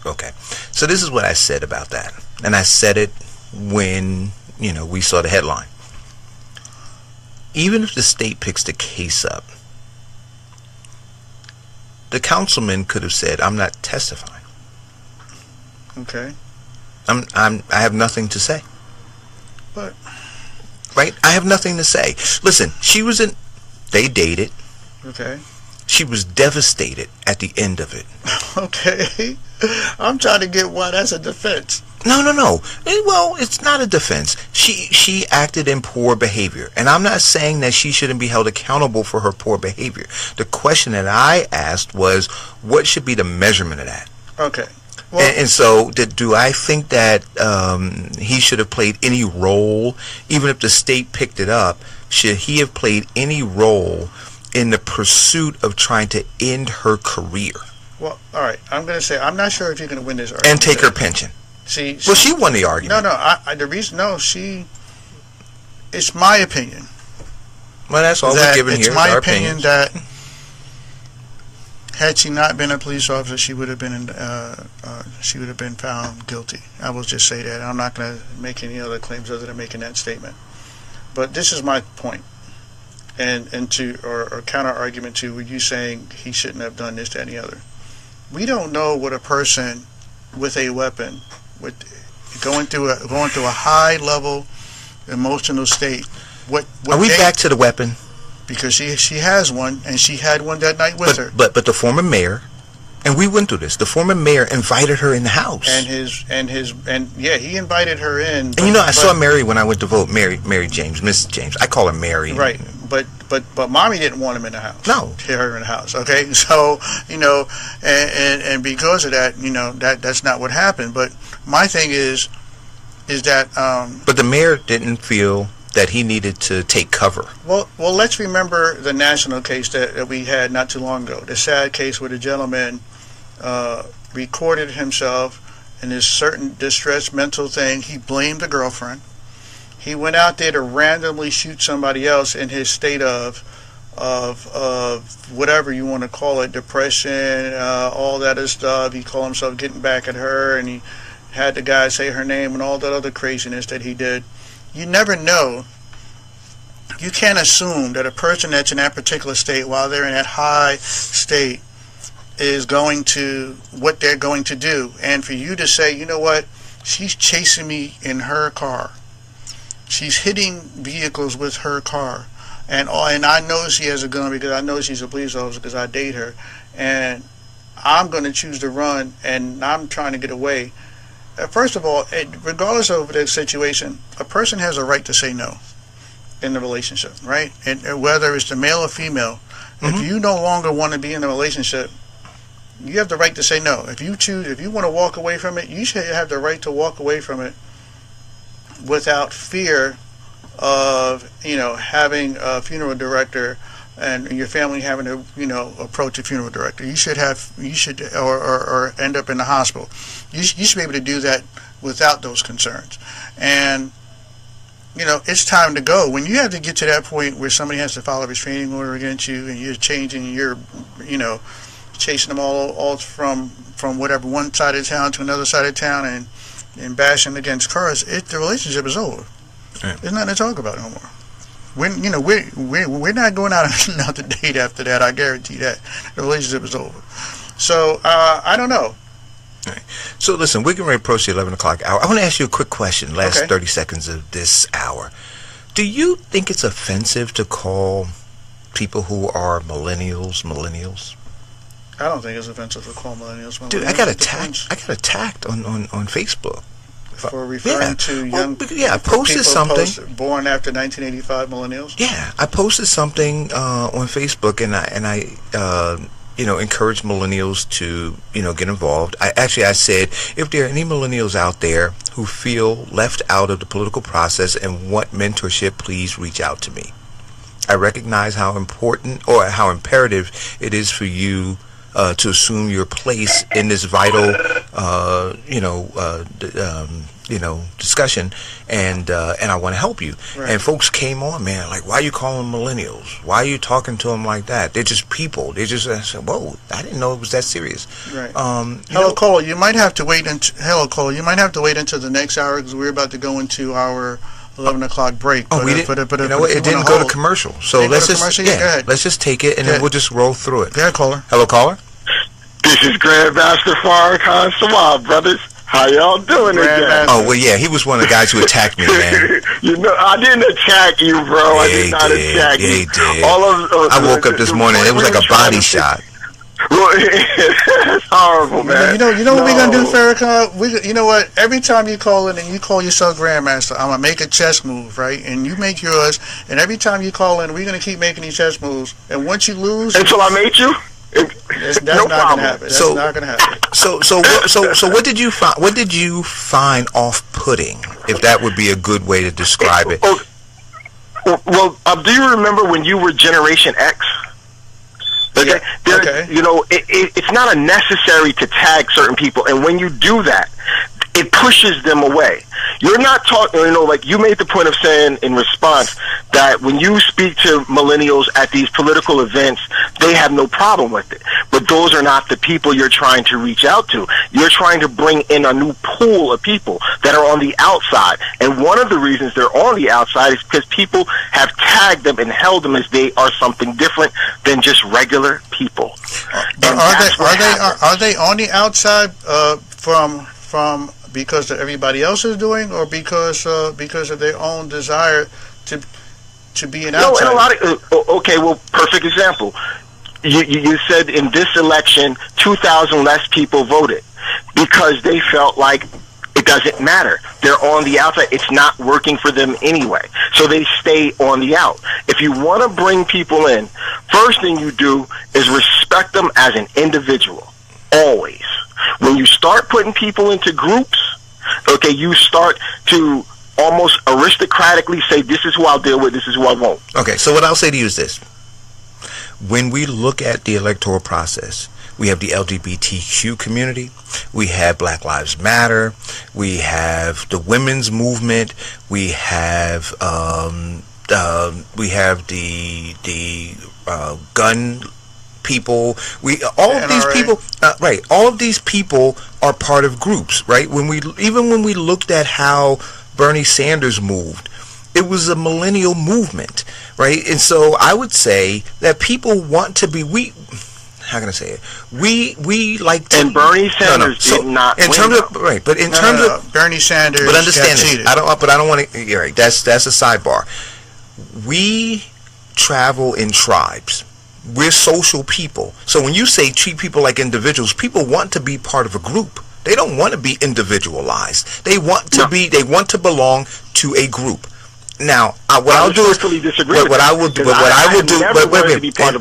S7: okay. So this is what I said about that, and I said it when we saw the headline. Even if the state picks the case up, the councilman could have said, "I'm not testifying."
S4: Okay.
S7: I have nothing to say.
S4: But
S7: right, I have nothing to say. Listen, they dated.
S4: Okay.
S7: She was devastated at the end of it.
S4: Okay. I'm trying to get why that's a defense.
S7: No. Well, it's not a defense. She acted in poor behavior, and I'm not saying that she shouldn't be held accountable for her poor behavior. The question that I asked was, what should be the measurement of that?
S4: Okay. Well,
S7: and so, do I think that he should have played any role, even if the state picked it up? Should he have played any role in the pursuit of trying to end her career?
S4: Well, all right. I'm going to say I'm not sure if you're going to win this argument.
S7: And take her pension.
S4: See,
S7: well, she won the argument.
S4: It's my opinion.
S7: Well, that's all we're giving here.
S4: It's my opinion that had she not been a police officer, she would have been found guilty. I will just say that. I'm not going to make any other claims other than making that statement. But this is my point, and or counter argument to you saying he shouldn't have done this, that, and the other. We don't know what a person with a weapon, going through a high level emotional state. What
S7: are we back to the weapon?
S4: Because she has one, and she had one that night with her.
S7: But the former mayor, and we went through this. The former mayor invited her in the house,
S4: and he invited her in.
S7: And I saw Mary when I went to vote. Mary James, Mrs. James. I call her Mary.
S4: Right, but mommy didn't want him in the house.
S7: No,
S4: her in the house. Okay, so and because of that, that's not what happened. But my thing is that.
S7: But the mayor didn't feel that he needed to take cover.
S4: Well, let's remember the national case that we had not too long ago. The sad case where the gentleman recorded himself in this certain distressed mental thing. He blamed the girlfriend. He went out there to randomly shoot somebody else in his state of whatever you want to call it, depression, all that other stuff. He called himself getting back at her, and he had the guy say her name and all that other craziness that he did. You never know. You can't assume that a person that's in that particular state, while they're in that high state, is going to what they're going to do. And for you to say, you know what, she's chasing me in her car. She's hitting vehicles with her car. And I know she has a gun because I know she's a police officer because I date her. And I'm going to choose to run, and I'm trying to get away. First of all, regardless of the situation, a person has a right to say no in the relationship, right? And whether it's the male or female, if you no longer want to be in a relationship, you have the right to say no. If you want to walk away from it, you should have the right to walk away from it without fear of having a funeral director and your family having to approach a funeral director. You should or end up in the hospital. You should be able to do that without those concerns. And it's time to go. When you have to get to that point where somebody has to file a restraining order against you, and you're chasing them all from whatever one side of town to another side of town and bashing against cars, the relationship is over. Right. There's nothing to talk about no more. We're not going out on another date after that. I guarantee that the relationship is over. So I don't know.
S7: Right. So listen, we're getting ready to approach the 11 o'clock hour. I want to ask you a quick question. Last 30 seconds of this hour. Do you think it's offensive to call people who are millennials?
S4: I don't think it's offensive to call millennials.
S7: Dude, I got attacked on Facebook.
S4: For referring to young
S7: I posted something
S4: born after 1985 millennials.
S7: Yeah, I posted something on Facebook, and I encourage millennials to get involved. I said, if there are any millennials out there who feel left out of the political process and want mentorship, please reach out to me. I recognize how important or how imperative it is for you to assume your place in this vital discussion, and I want to help you. Right. And folks came on, man, like, why are you calling them millennials? Why are you talking to them like that? They're just people. I said, whoa, I didn't know it was that serious.
S4: Right. Hello, caller. You might have to wait until the next hour, because we're about to go into our 11 o'clock break.
S7: Oh, we didn't. It didn't go to commercial. So let's just take it, and then we'll just roll through it.
S4: Yeah, caller.
S7: Hello, caller.
S8: This is Grandmaster Farrakhan Sawab, brothers. How y'all doing again?
S7: Oh, well, yeah, he was one of the guys who attacked me, man.
S8: I didn't attack you, bro.
S7: Yeah,
S8: I did not attack you.
S7: He did. I woke up this morning, it was like a body shot.
S8: It's horrible, man.
S4: You know what we're going to do, Farrakhan? You know what? Every time you call in and you call yourself Grandmaster, I'm going to make a chess move, right? And you make yours. And every time you call in, we're going to keep making these chess moves. And once you lose...
S8: Until I mate you?
S4: That's not going to happen. That's not going to happen.
S7: So what did you find? What did you find off-putting? If that would be a good way to describe it.
S8: Well, do you remember when you were Generation X? Okay. It's not unnecessary to tag certain people, and when you do that, it pushes them away. You're not talking, like you made the point of saying in response that when you speak to millennials at these political events, they have no problem with it. But those are not the people you're trying to reach out to. You're trying to bring in a new pool of people that are on the outside. And one of the reasons they're on the outside is because people have tagged them and held them as they are something different than just regular people.
S4: Are they on the outside from because everybody else is doing, or because of their own desire to be an outsider?
S8: No, and okay, well, perfect example. You said in this election, 2,000 less people voted because they felt like it doesn't matter. They're on the outside. It's not working for them anyway. So they stay on the out. If you want to bring people in, first thing you do is respect them as an individual. Always. When you start putting people into groups, okay, you start to almost aristocratically say, this is who I'll deal with, this is who I won't.
S7: Okay, so what I'll say to you is this. When we look at the electoral process, we have the LGBTQ community, we have Black Lives Matter, we have the women's movement, we have the gun people, all of these people are part of groups, right? When we looked at how Bernie Sanders moved, it was a millennial movement, right? And so I would say that people want to be, how can I say it? We like to.
S8: And Bernie Sanders did not
S7: in terms of right, but in terms of
S4: Bernie Sanders,
S7: but understand this. I don't want to. You're right. That's a sidebar. We travel in tribes. We're social people. So when you say treat people like individuals, people want to be part of a group. They don't want to be individualized. They want to be. They want to belong to a group. Now, what I'll do is what I will do.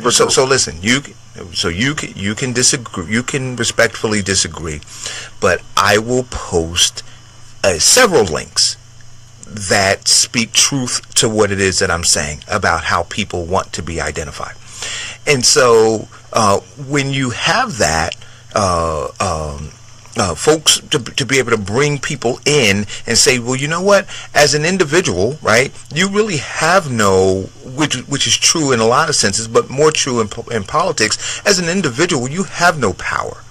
S7: So listen, you can disagree. You can respectfully disagree, but I will post several links that speak truth to what it is that I'm saying about how people want to be identified. And so when you have that, folks to be able to bring people in and say, well, you know what, as an individual, right, you really have no, which is true in a lot of senses, but more true in politics, as an individual, you have no power.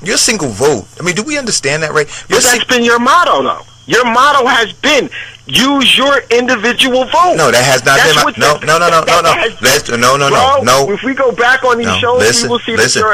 S7: Your single vote, I mean, do we understand that, right?
S8: But that's been your motto, though. Your motto has been use your individual vote.
S7: No, that has not been my no.
S8: If we go back on these shows, we will see that your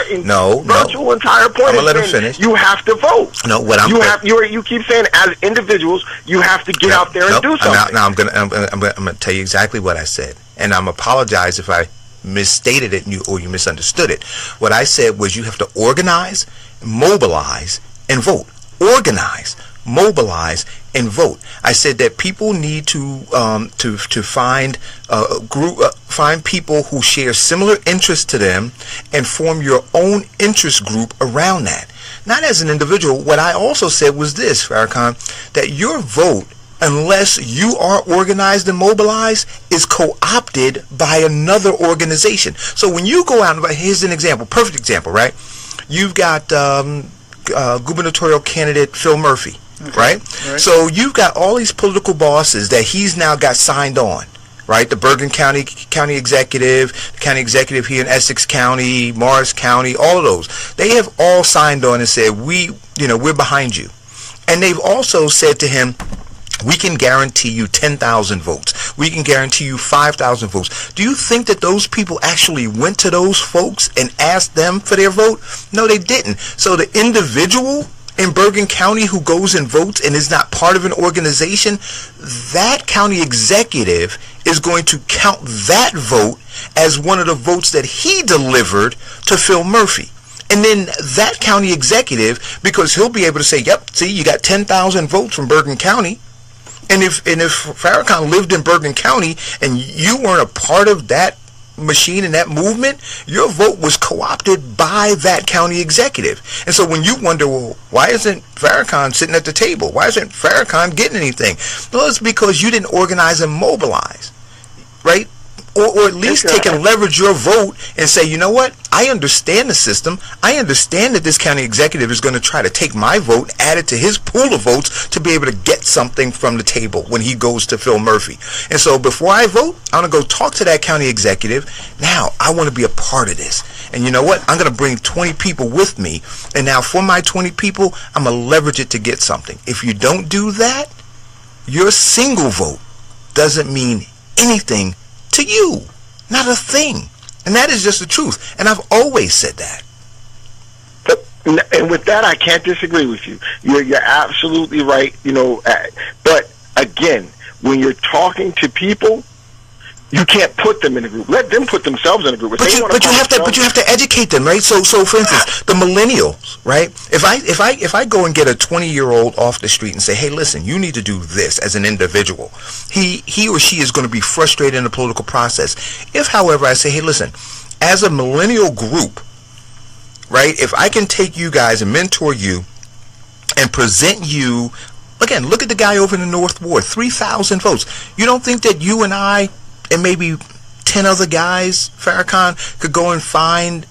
S8: entire point is you have to vote.
S7: No, what I'm
S8: you keep saying as individuals you have to get out there and do something.
S7: Now I'm gonna tell you exactly what I said, and I'm apologize if I misstated it or you misunderstood it. What I said was you have to organize, mobilize, and vote. Organize, mobilize, and vote. I said that people need to find find people who share similar interests to them and form your own interest group around that. Not as an individual. What I also said was this, Farrakhan, that your vote, unless you are organized and mobilized, is co-opted by another organization. So when you go out, here's an example, perfect example, right? You've got gubernatorial candidate Phil Murphy, right? So you've got all these political bosses that he's now got signed on, right? The Bergen County executive, the county executive here in Essex County, Morris County, all of those. They have all signed on and said, we're behind you. And they've also said to him, we can guarantee you 10,000 votes. We can guarantee you 5,000 votes. Do you think that those people actually went to those folks and asked them for their vote? No, they didn't. So the individual in Bergen County who goes and votes and is not part of an organization, that county executive is going to count that vote as one of the votes that he delivered to Phil Murphy. And then that county executive, because he'll be able to say, yep, see, you got 10,000 votes from Bergen County. And if Farrakhan lived in Bergen County and you weren't a part of that machine and that movement, your vote was co-opted by that county executive. And so when you wonder, well, why isn't Farrakhan sitting at the table? Why isn't Farrakhan getting anything? Well, it's because you didn't organize and mobilize, right? Or at least take and leverage your vote and say, you know what? I understand the system. I understand that this county executive is going to try to take my vote, add it to his pool of votes to be able to get something from the table when he goes to Phil Murphy. And so before I vote, I'm going to go talk to that county executive. Now, I want to be a part of this. And you know what? I'm going to bring 20 people with me. And now for my 20 people, I'm going to leverage it to get something. If you don't do that, your single vote doesn't mean anything to you. Not a thing. And that is just the truth. And I've always said that.
S8: And with that, I can't disagree with you. You're absolutely right. But again, when you're talking to people, you can't put them in a group. Let them put themselves in a group.
S7: But you have to educate them, right? So for instance, the millennials, right? If I go and get a 20-year-old off the street and say, hey, listen, you need to do this as an individual, he or she is going to be frustrated in the political process. If, however, I say, hey, listen, as a millennial group, right? If I can take you guys and mentor you and present you, again, look at the guy over in the North Ward, 3,000 votes. You don't think that you and I and maybe 10 other guys, Farrakhan, could go and find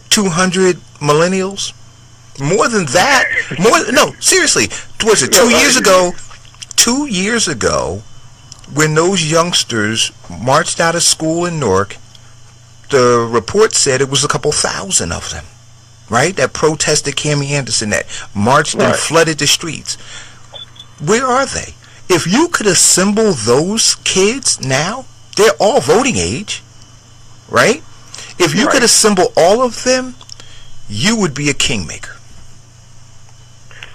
S7: 200 millennials? More than that? No, seriously. Was it 2 years ago? 2 years ago, when those youngsters marched out of school in Newark, the report said it was a couple thousand of them, right? That protested Cammie Anderson, that marched and flooded the streets. Where are they? If you could assemble those kids now, they're all voting age, right? If you could assemble all of them, you would be a kingmaker.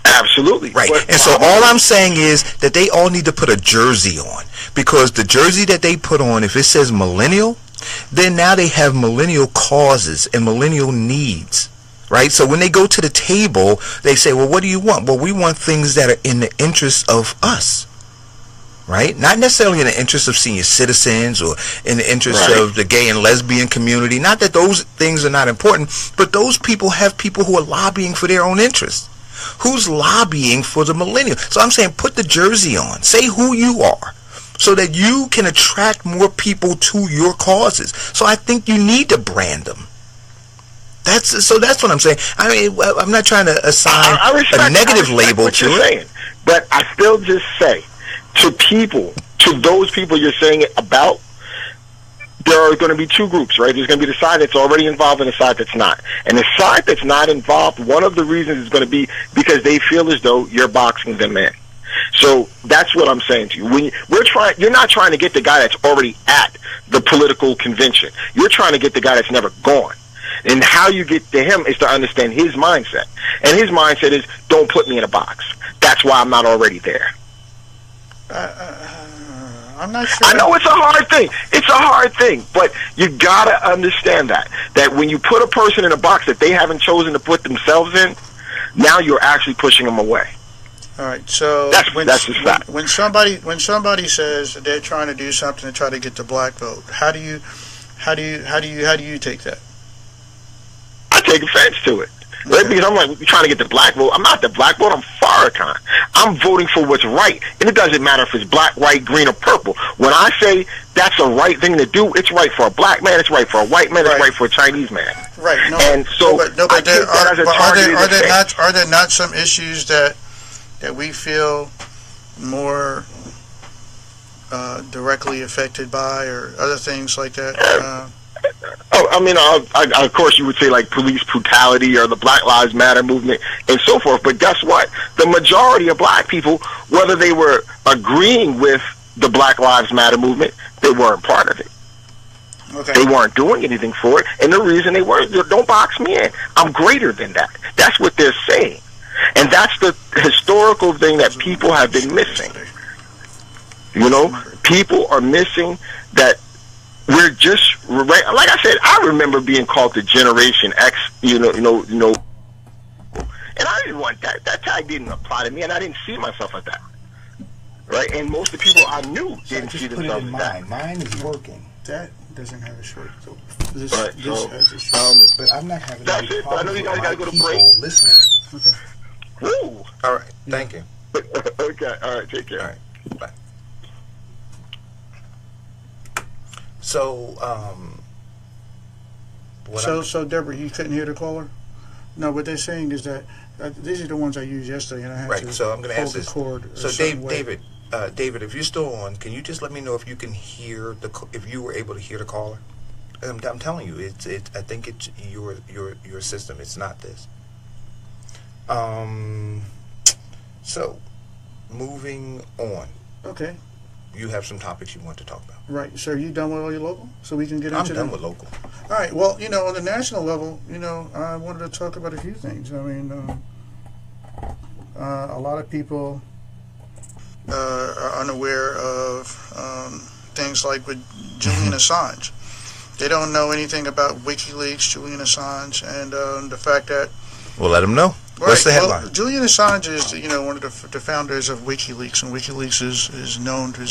S8: Absolutely.
S7: Right. And so all I'm saying is that they all need to put a jersey on, because the jersey that they put on, if it says millennial, then now they have millennial causes and millennial needs. Right? So when they go to the table, they say, well, what do you want? Well, we want things that are in the interest of us. Right? Not necessarily in the interest of senior citizens or in the interest of the gay and lesbian community. Not that those things are not important, but those people have people who are lobbying for their own interests. Who's lobbying for the millennial? So I'm saying put the jersey on. Say who you are so that you can attract more people to your causes. So I think you need to brand them. That's what I'm saying. I mean, I'm not trying to assign a negative label to it.
S8: But I still just say to those people you're saying it about, there are going to be two groups, right? There's going to be the side that's already involved and the side that's not. And the side that's not involved, one of the reasons is going to be because they feel as though you're boxing them in. So that's what I'm saying to you. When you're not trying to get the guy that's already at the political convention. You're trying to get the guy that's never gone. And how you get to him is to understand his mindset. And his mindset is, don't put me in a box. That's why I'm not already there.
S4: I'm not sure.
S8: I know it's a hard thing. It's a hard thing. But you got to understand that when you put a person in a box that they haven't chosen to put themselves in, now you're actually pushing them away.
S4: All right, so
S8: that's just fact.
S4: When somebody says that they're trying to do something to try to get the black vote, how do you take that?
S8: I take offense to it. Right? Because I'm like, trying to get the black vote. I'm not the black vote. I'm Farrakhan. I'm voting for what's right. And it doesn't matter if it's black, white, green, or purple. When I say that's a right thing to do, it's right for a black man, it's right for a white man, it's right for a Chinese man.
S4: Right. No,
S8: and so
S4: but
S8: I take that as a targeted offense.
S4: are there not some issues that we feel more directly affected by, or other things like that?
S8: Of course you would say like police brutality or the Black Lives Matter movement and so forth, but guess what? The majority of black people, whether they were agreeing with the Black Lives Matter movement, they weren't part of it.
S4: Okay.
S8: They weren't doing anything for it, and the reason they weren't, don't box me in. I'm greater than that. That's what they're saying. And that's the historical thing that people have been missing. You know, people are missing that we're just, like I said, I remember being called the Generation X, you know, and I didn't want that. That tag didn't apply to me, and I didn't see myself as that. Right? And most of the people I knew didn't see themselves as that.
S3: Mine is working.
S4: That doesn't have a short. So this
S8: has a short.
S3: But I'm not having
S8: that's it. I know you guys got to go to break.
S3: Listening.
S4: Okay.
S8: Woo.
S7: All right. Thank you.
S8: Okay. All right. Take care.
S7: All right. Bye. So,
S4: So Deborah, you couldn't hear the caller? No, what they're saying is that these are the ones I used yesterday, and I had to
S7: so I'm going to ask this.
S4: So
S7: David, if you're still on, can you just let me know if you can hear if you were able to hear the caller? I'm telling you, I think it's your system. It's not this. So, moving on.
S4: Okay.
S7: You have some topics you want to talk about.
S4: Right. So are you done with all your local? So we can get into
S7: I'm done with local.
S4: All right. Well, on the national level, I wanted to talk about a few things. I mean, a lot of people are unaware of things like with Julian Assange. They don't know anything about WikiLeaks, Julian Assange, and the fact that...
S7: We'll let them know. What's the headline?
S4: Well, Julian Assange is, one of the founders of WikiLeaks, and WikiLeaks is known to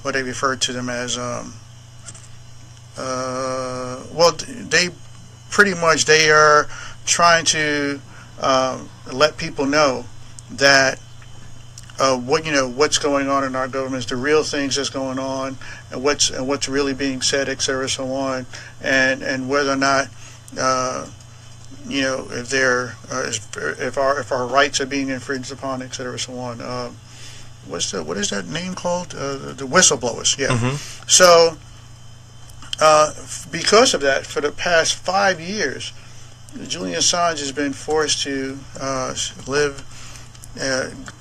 S4: what they refer to them as they pretty much they are trying to let people know that what's going on in our governments, the real things that's going on, and what's really being said, et cetera, so on, and whether or not if they're if our rights are being infringed upon, et cetera, so on. What is that name called? The whistleblowers. Yeah.
S7: Mm-hmm.
S4: So because of that, for the past 5 years, Julian Assange has been forced to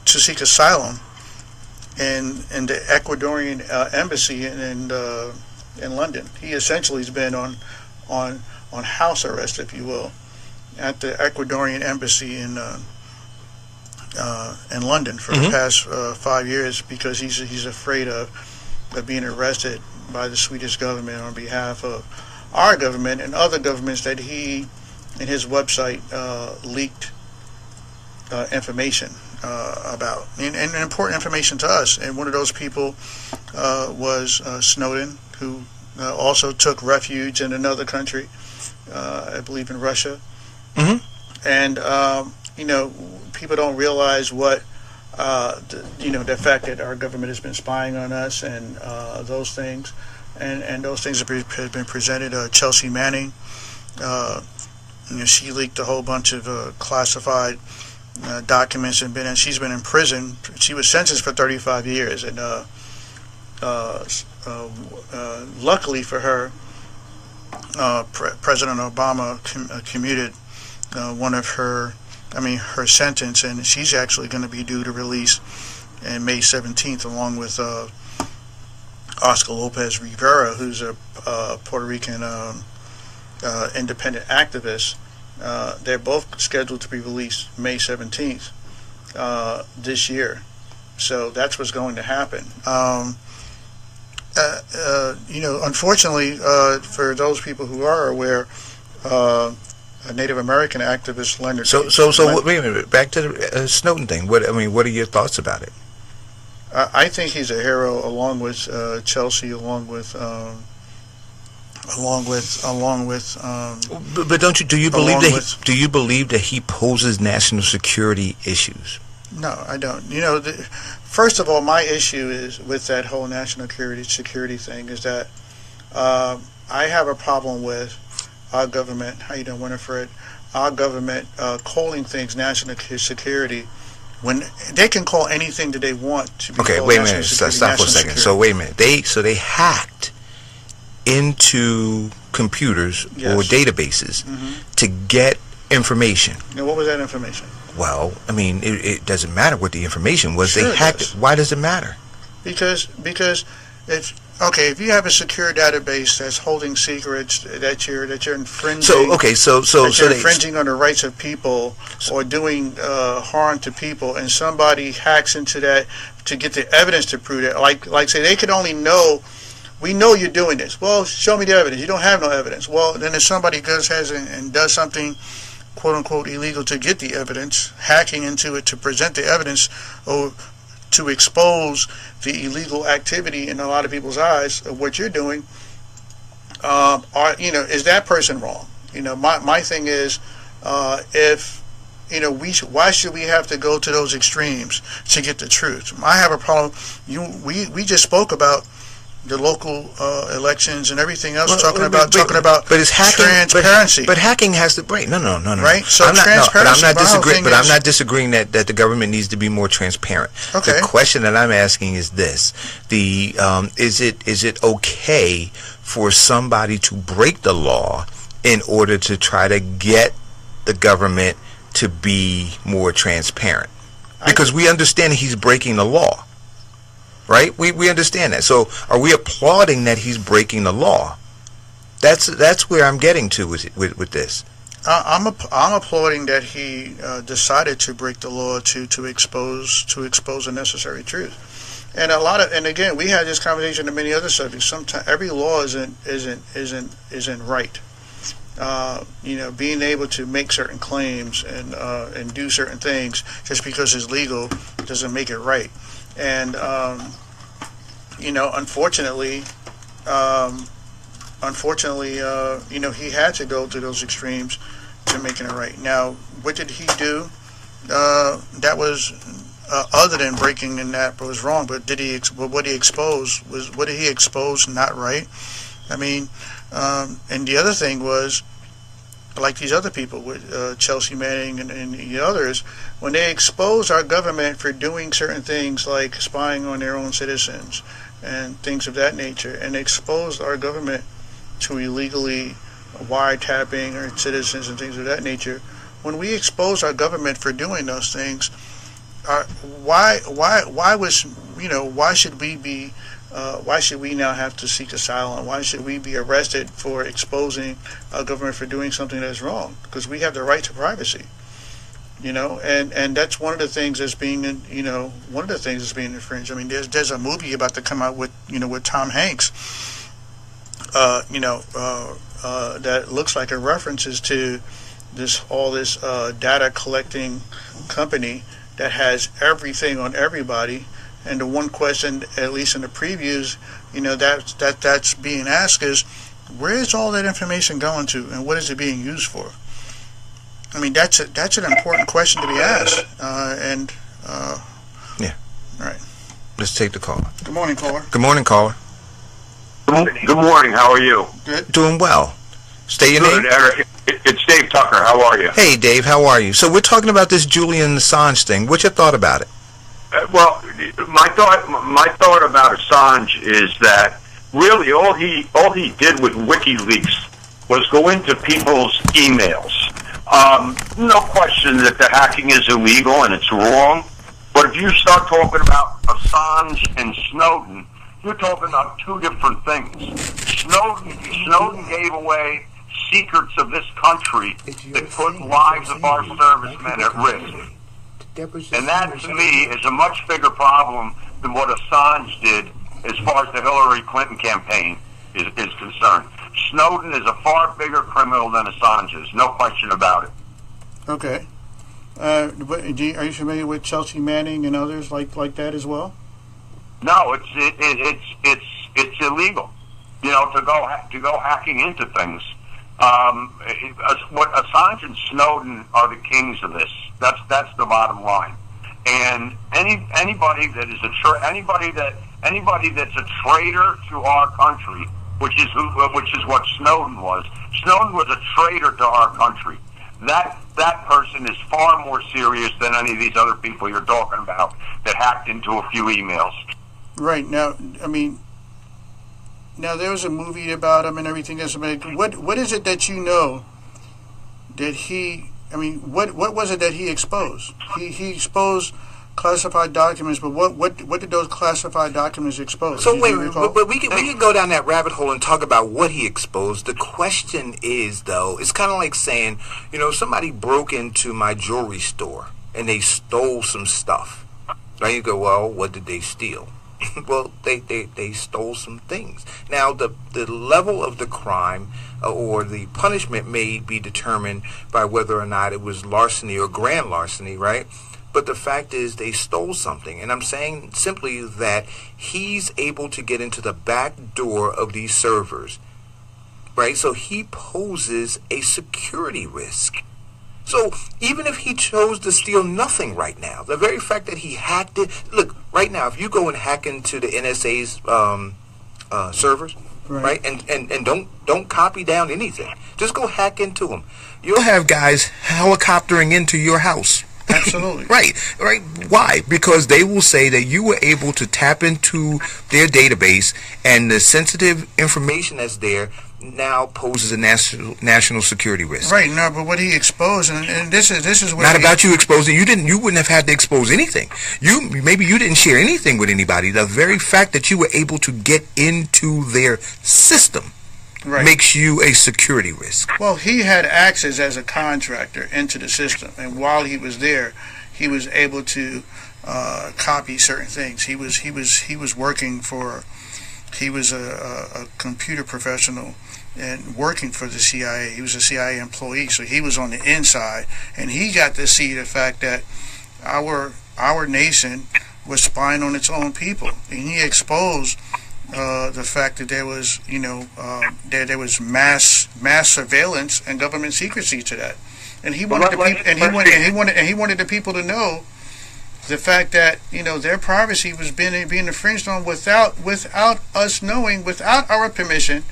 S4: to seek asylum in the Ecuadorian embassy in London. He essentially has been on house arrest, if you will, at the Ecuadorian embassy in London for the past 5 years, because he's afraid of being arrested by the Swedish government on behalf of our government and other governments that he, in his website, leaked information about, and important information to us. And one of those people was Snowden, who also took refuge in another country, I believe in Russia.
S7: Mm-hmm.
S4: And people don't realize what the fact that our government has been spying on us, and those things, and those things have been presented. Chelsea Manning, she leaked a whole bunch of classified documents, and she's been in prison. She was sentenced for 35 years, and luckily for her, President Obama commuted her sentence, and she's actually going to be due to release in May 17th, along with Oscar Lopez Rivera, who's a Puerto Rican independent activist. They're both scheduled to be released May 17th this year. So that's what's going to happen. Unfortunately, for those people who are aware, a Native American activist, Leonard.
S7: So wait a minute. Back to the Snowden thing. What are your thoughts about it?
S4: I think he's a hero, along with Chelsea, along with.
S7: But do you believe that he poses national security issues?
S4: No, I don't. You know, first of all, my issue is with that whole national security thing is that I have a problem with our government. How you doing, Winifred? Our government calling things national security when they can call anything that they want to be.
S7: Okay, wait a minute. Stop for a second. So wait a minute. They hacked into computers or databases to get information.
S4: Now, what was that information?
S7: Well, I mean, it doesn't matter what the information was.
S4: Sure
S7: they hacked it. Why does it matter?
S4: Because it's okay. If you have a secure database that's holding secrets that you're infringing.
S7: So you're
S4: infringing on the rights of people or doing harm to people, and somebody hacks into that to get the evidence to prove that. Like say they could only know. We know you're doing this. Well, show me the evidence. You don't have no evidence. Well, then if somebody goes and does something, quote unquote, illegal to get the evidence, hacking into it to present the evidence or to expose the illegal activity in a lot of people's eyes of what you're doing, is that person wrong? You know, my thing is, if you know, why should we have to go to those extremes to get the truth? I have a problem. We just spoke about the local elections and everything else, talking about
S7: but it's hacking,
S4: transparency.
S7: But hacking has to break. No.
S4: Right. So transparency.
S7: But I'm not disagreeing that the government needs to be more transparent.
S4: Okay.
S7: The question that I'm asking is this: is it okay for somebody to break the law in order to try to get the government to be more transparent? Because we understand he's breaking the law. Right? We understand that. So are we applauding that he's breaking the law? That's where I'm getting to with this.
S4: I'm applauding that he decided to break the law to expose the necessary truth. And again, we had this conversation on many other subjects. Sometimes every law isn't right. Being able to make certain claims and do certain things just because it's legal doesn't make it right. And unfortunately, he had to go to those extremes to making it right. Now, what did he do? That was other than breaking in that was wrong. But what did he expose not right? I mean, and the other thing was, like these other people with Chelsea Manning and the others, when they expose our government for doing certain things like spying on their own citizens and things of that nature, and expose our government to illegally wiretapping our citizens and things of that nature, when we expose our government for doing those things, why should we now have to seek asylum? Why should we be arrested for exposing our government for doing something that's wrong? Because we have the right to privacy, and that's one of the things that's being infringed. I mean, there's a movie about to come out with Tom Hanks, that looks like it references to this data collecting company that has everything on everybody. And the one question, at least in the previews, that's being asked is, where is all that information going to, and what is it being used for? I mean, that's an important question to be asked.
S7: Yeah.
S4: All right.
S7: Let's take the caller.
S4: Good morning, caller.
S7: Good morning, caller.
S2: Good morning. How are you?
S4: Good.
S7: Doing well. State your name.
S2: Eric. It's Dave Tucker. How are you?
S7: Hey, Dave. How are you? So we're talking about this Julian Assange thing. What's your thought about it?
S2: Well, my thought about Assange is that really all he did with WikiLeaks was go into people's emails. No question that the hacking is illegal and it's wrong, but if you start talking about Assange and Snowden, you're talking about two different things. Snowden gave away secrets of this country that put lives of our servicemen at risk. And that, to me, is a much bigger problem than what Assange did as far as the Hillary Clinton campaign is concerned. Snowden is a far bigger criminal than Assange is, no question about it.
S4: Okay. Are you familiar with Chelsea Manning and others like that as well?
S2: No, it's illegal, to go hacking into things. What Assange and Snowden are the kings of this. That's the bottom line. And anybody that's a traitor to our country, which is what Snowden was. Snowden was a traitor to our country. That person is far more serious than any of these other people you're talking about that hacked into a few emails.
S4: Right. Now, I mean, there was a movie about him and everything else. What is it that you know that he? I mean, what was it that he exposed? He exposed classified documents, but what did those classified documents expose?
S7: So wait, but we can go down that rabbit hole and talk about what he exposed. The question is, though, it's kind of like saying, somebody broke into my jewelry store and they stole some stuff. Now you go, well, what did they steal? Well, they stole some things. Now, the level of the crime or the punishment may be determined by whether or not it was larceny or grand larceny, right? But the fact is they stole something. And I'm saying simply that he's able to get into the back door of these servers, right? So he poses a security risk. So even if he chose to steal nothing right now, the very fact that he hacked it, look, right now, if you go and hack into the NSA's servers, right, and don't copy down anything, just go hack into them. You'll have guys helicoptering into your house.
S4: Absolutely.
S7: Right. Why? Because they will say that you were able to tap into their database, and the sensitive information that's there now poses a national security risk.
S4: Right. No, but what he exposed, and this is where
S7: not about you exposing. You wouldn't have had to expose anything. Maybe you didn't share anything with anybody. The very fact that you were able to get into their system makes you a security risk.
S4: Well, he had access as a contractor into the system, and while he was there, he was able to copy certain things. He was working for. He was a computer professional and working for the CIA. He was a CIA employee, so he was on the inside, and he got to see the fact that our nation was spying on its own people, and he exposed the fact that there was, there was mass surveillance and government secrecy to that, and he wanted the people to know the fact that their privacy was being infringed on without us knowing, without our permission,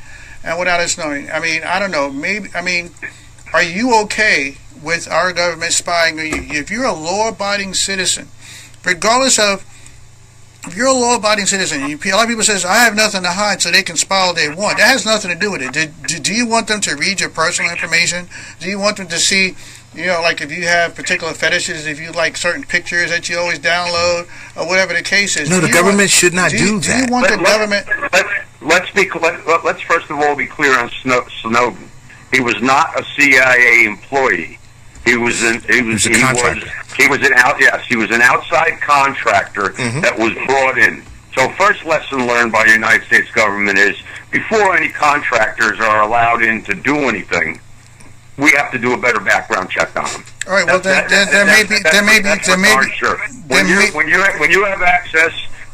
S4: and without us knowing. I mean, I don't know. Are you okay with our government spying on you? If you're a law-abiding citizen, regardless of. If you're a law-abiding citizen, a lot of people says, I have nothing to hide, so they can spy all they want. That has nothing to do with it. Do you want them to read your personal information? Do you want them to see, like if you have particular fetishes, if you like certain pictures that you always download, or whatever the case is?
S7: No, the government should not do that.
S4: Do you want the government...
S2: Let's first of all be clear on Snowden. He was not a CIA employee. He was an outside contractor that was brought in. So first lesson learned by the United States government is before any contractors are allowed in to do anything, we have to do a better background check on them.
S4: All right. Well, there may be.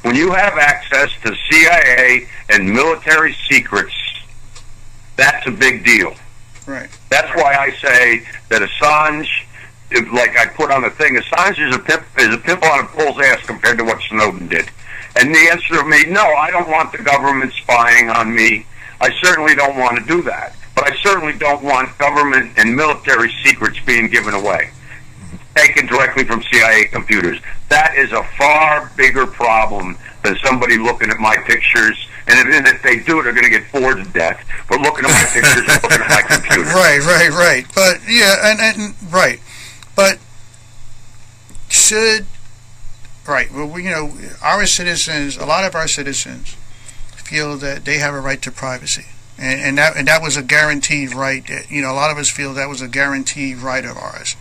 S2: When you have access to CIA and military secrets, that's a big deal.
S4: Right.
S2: That's why I say that Assange, like I put on the thing, Assange is a pimp on a bull's ass compared to what Snowden did. And the answer to me, no, I don't want the government spying on me. I certainly don't want to do that. But I certainly don't want government and military secrets being given away, taken directly from CIA computers. That is a far bigger problem than somebody looking at my pictures. And if they do, they're going to get bored to death. But looking at my pictures and looking at my computer.
S4: Right. But, yeah, and right. But well, our citizens, a lot of our citizens feel that they have a right to privacy. And that was a guaranteed right. That, a lot of us feel that was a guaranteed right of ours.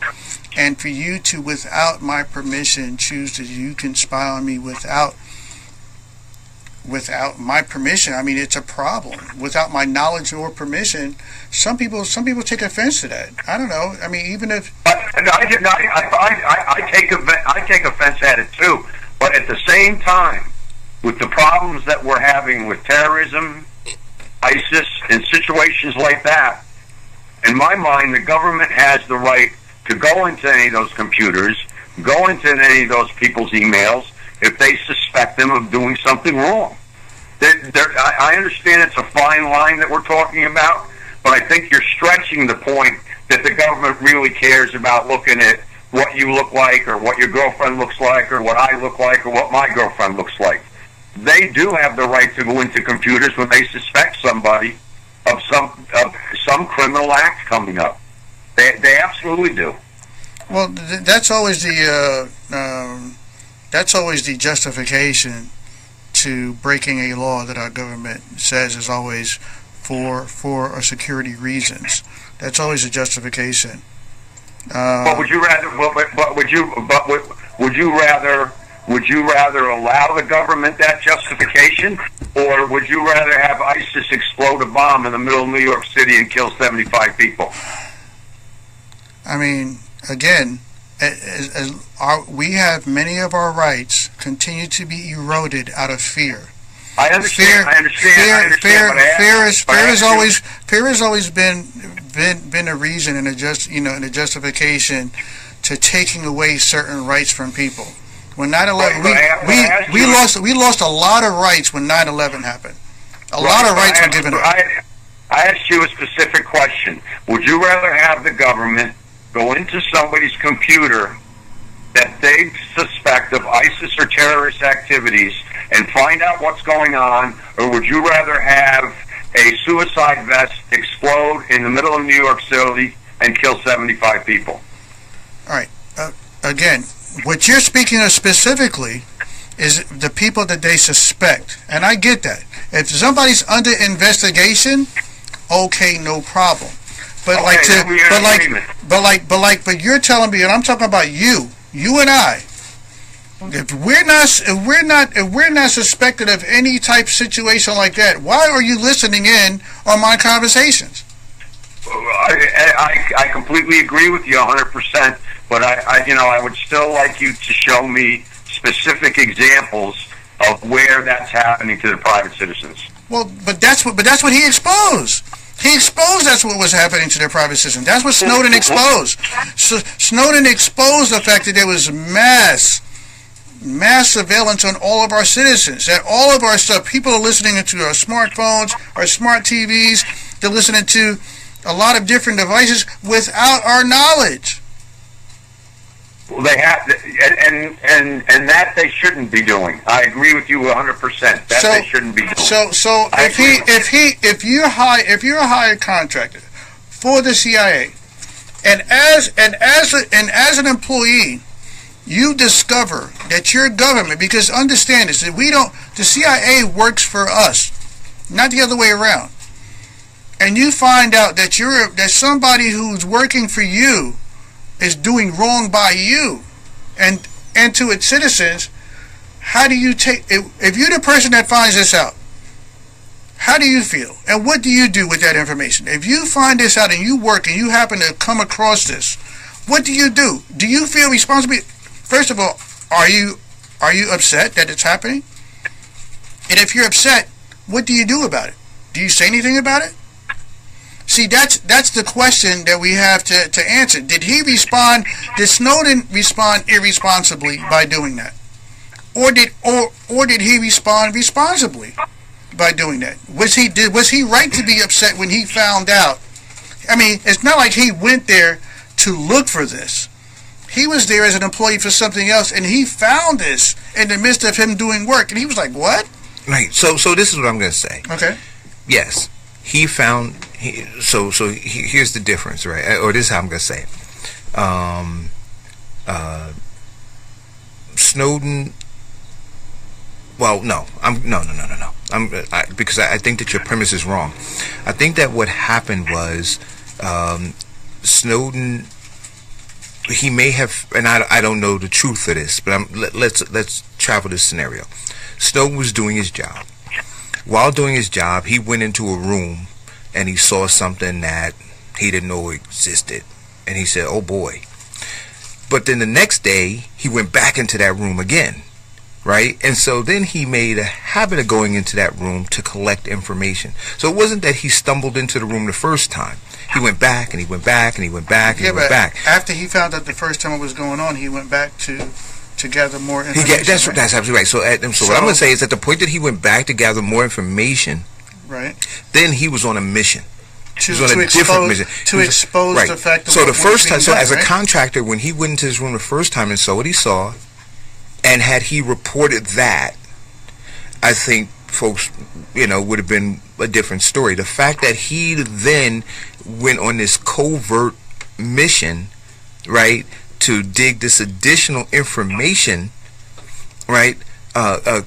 S4: And for you to, without my permission, choose that you can spy on me without my permission, I mean, it's a problem. Without my knowledge or permission, some people take offense to that. I don't know. I mean, even if
S2: I take offense at it too. But at the same time, with the problems that we're having with terrorism, ISIS, and situations like that, in my mind, the government has the right to go into any of those computers, go into any of those people's emails if they suspect them of doing something wrong. I understand it's a fine line that we're talking about, but I think you're stretching the point that the government really cares about looking at what you look like or what your girlfriend looks like or what I look like or what my girlfriend looks like. They do have the right to go into computers when they suspect somebody of some criminal act coming up. They absolutely do.
S4: Well, that's always the justification to breaking a law that our government says is always for security reasons. That's always a justification.
S2: But would you rather? Would you rather allow the government that justification, or would you rather have ISIS explode a bomb in the middle of New York City and kill 75 people?
S4: I mean, again, we have many of our rights continue to be eroded out of fear.
S2: I understand.
S4: Fear has always been a reason and a justification to taking away certain rights from people. When 9/11, we lost a lot of rights when 9/11 happened. A lot of rights were given up.
S2: I asked you a specific question. Would you rather have the government go into somebody's computer that they suspect of ISIS or terrorist activities and find out what's going on, or would you rather have a suicide vest explode in the middle of New York City and kill 75 people?
S4: All right. Again, what you're speaking of specifically is the people that they suspect, and I get that. If somebody's under investigation, okay, no problem. But but you're telling me, and I'm talking about you and I. If we're not suspected of any type of situation like that, why are you listening in on my conversations?
S2: I completely agree with you 100%. But I would still like you to show me specific examples of where that's happening to the private citizens.
S4: Well, but that's what he exposed. He exposed that's what was happening to their private citizens. That's what Snowden exposed. So Snowden exposed the fact that there was mass surveillance on all of our citizens. That all of our stuff, people are listening to our smartphones, our smart TVs. They're listening to a lot of different devices without our knowledge.
S2: Well, they have, and that they shouldn't be doing. I agree with you 100%. They shouldn't be doing.
S4: So if you're a hired contractor for the CIA, and as an employee, you discover that your government, because understand this, that the CIA works for us, not the other way around. And you find out that that somebody who's working for you is doing wrong by you and to its citizens. How do you take if you're the person that finds this out? How do you feel, and what do you do with that information? If you find this out and you work and you happen to come across this, what do you do? Do you feel responsibility? First of all, are you upset that it's happening? And if you're upset, what do you do about it? Do you say anything about it? See, that's the question that we have to answer. Did Snowden respond irresponsibly by doing that? Or did he respond responsibly by doing that? Was he right to be upset when he found out? I mean, it's not like he went there to look for this. He was there as an employee for something else, and he found this in the midst of him doing work, and he was like, what?
S7: Right. So this is what I'm going to say.
S4: Okay.
S7: Yes. He found... here's the difference, right? Or this is how I'm going to say it. Snowden... Well, no. Because I think that your premise is wrong. I think that what happened was Snowden... He may have, and I don't know the truth of this, but let's travel this scenario. Snowden was doing his job. While doing his job, he went into a room and he saw something that he didn't know existed, and he said, "Oh boy!" But then the next day, he went back into that room again, right? And so then he made a habit of going into that room to collect information. So it wasn't that he stumbled into the room the first time. he went back and he went back and he went back and he went back.
S4: After he found out the first time it was going on, he went back to gather more information.
S7: That's absolutely right. So what I'm going to say is at the point that he went back to gather more information,
S4: right?
S7: Then he was on a mission.
S4: He was on a different mission to expose the fact that.
S7: So the first time, as a contractor, when he went into his room the first time and saw what he saw, and had he reported that, I think folks, would have been a different story. The fact that he then went on this covert mission, right, to dig this additional information, right,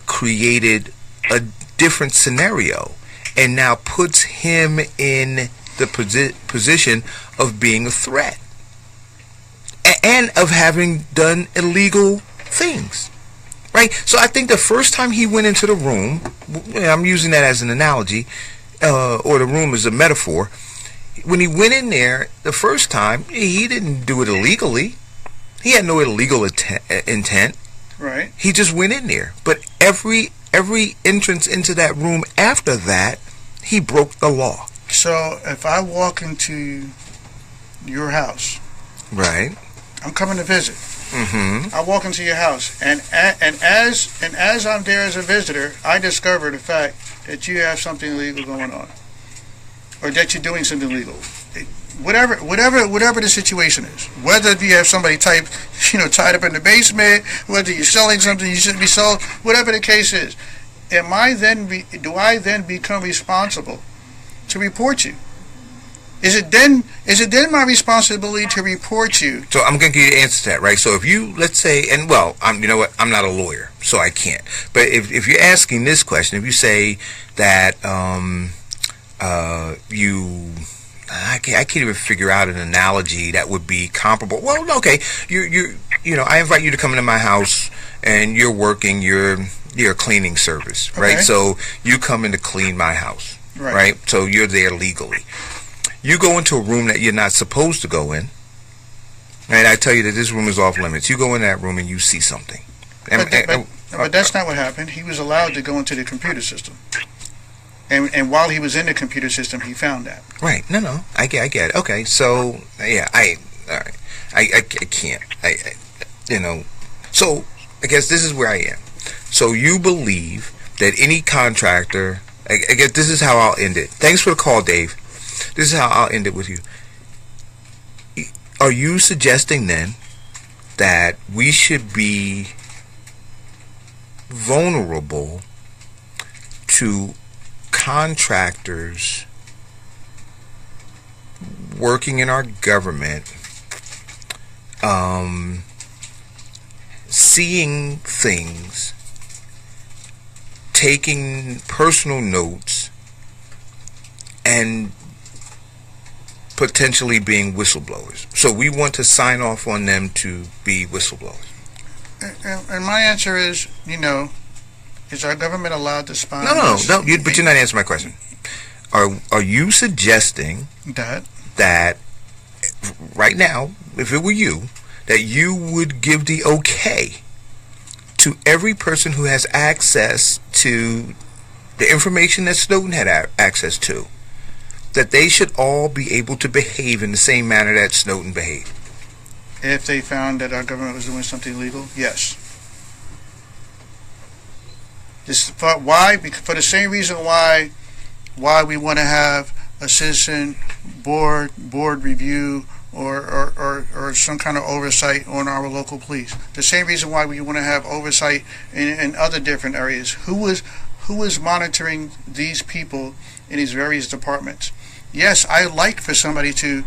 S7: created a different scenario, and now puts him in the position of being a threat and of having done illegal things. Right? So I think the first time he went into the room, I'm using that as an analogy, or the room as a metaphor. When he went in there the first time, he didn't do it illegally. He had no illegal intent.
S4: Right. He
S7: just went in there. But every entrance into that room after that, he broke the law.
S4: So if I walk into your house,
S7: right,
S4: I'm coming to visit.
S7: Mm-hmm.
S4: I walk into your house, and as I'm there as a visitor, I discover the fact that you have something illegal going on, or that you're doing something illegal. Whatever the situation is, whether you have somebody tied up in the basement, whether you're selling something you shouldn't be sold, whatever the case is, do I then become responsible to report you? Is it then my responsibility to report you?
S7: So I'm going to give you the answer to that, right? So if you, let's say, and well, you know what? I'm not a lawyer, so I can't. But if you're asking this question, if you say that I can't even figure out an analogy that would be comparable. Well, okay, I invite you to come into my house, and you're working your cleaning service, right?
S4: Okay.
S7: So you come in to clean my house, right? So you're there legally. You go into a room that you're not supposed to go in, and I tell you that this room is off limits. You go in that room and you see something.
S4: But that's not what happened. He was allowed to go into the computer system. And while he was in the computer system, he found that.
S7: Right. No. I get it. Okay. So, yeah, all right. I can't. So, I guess this is where I am. So, you believe that any contractor, I guess this is how I'll end it. Thanks for the call, Dave. This is how I'll end it with you. Are you suggesting then that we should be vulnerable to contractors working in our government, seeing things, taking personal notes, and potentially being whistleblowers? So we want to sign off on them to be whistleblowers.
S4: And my answer is, is our government allowed to spy?
S7: No. But you're not answering my question. Are you suggesting that right now, if it were you, that you would give the okay to every person who has access to the information that Snowden had access to, that they should all be able to behave in the same manner that Snowden behaved?
S4: If they found that our government was doing something illegal, yes. Why? For the same reason why we want to have a citizen board review or some kind of oversight on our local police. The same reason why we want to have oversight in other different areas. Who is monitoring these people in these various departments? Yes, I'd like to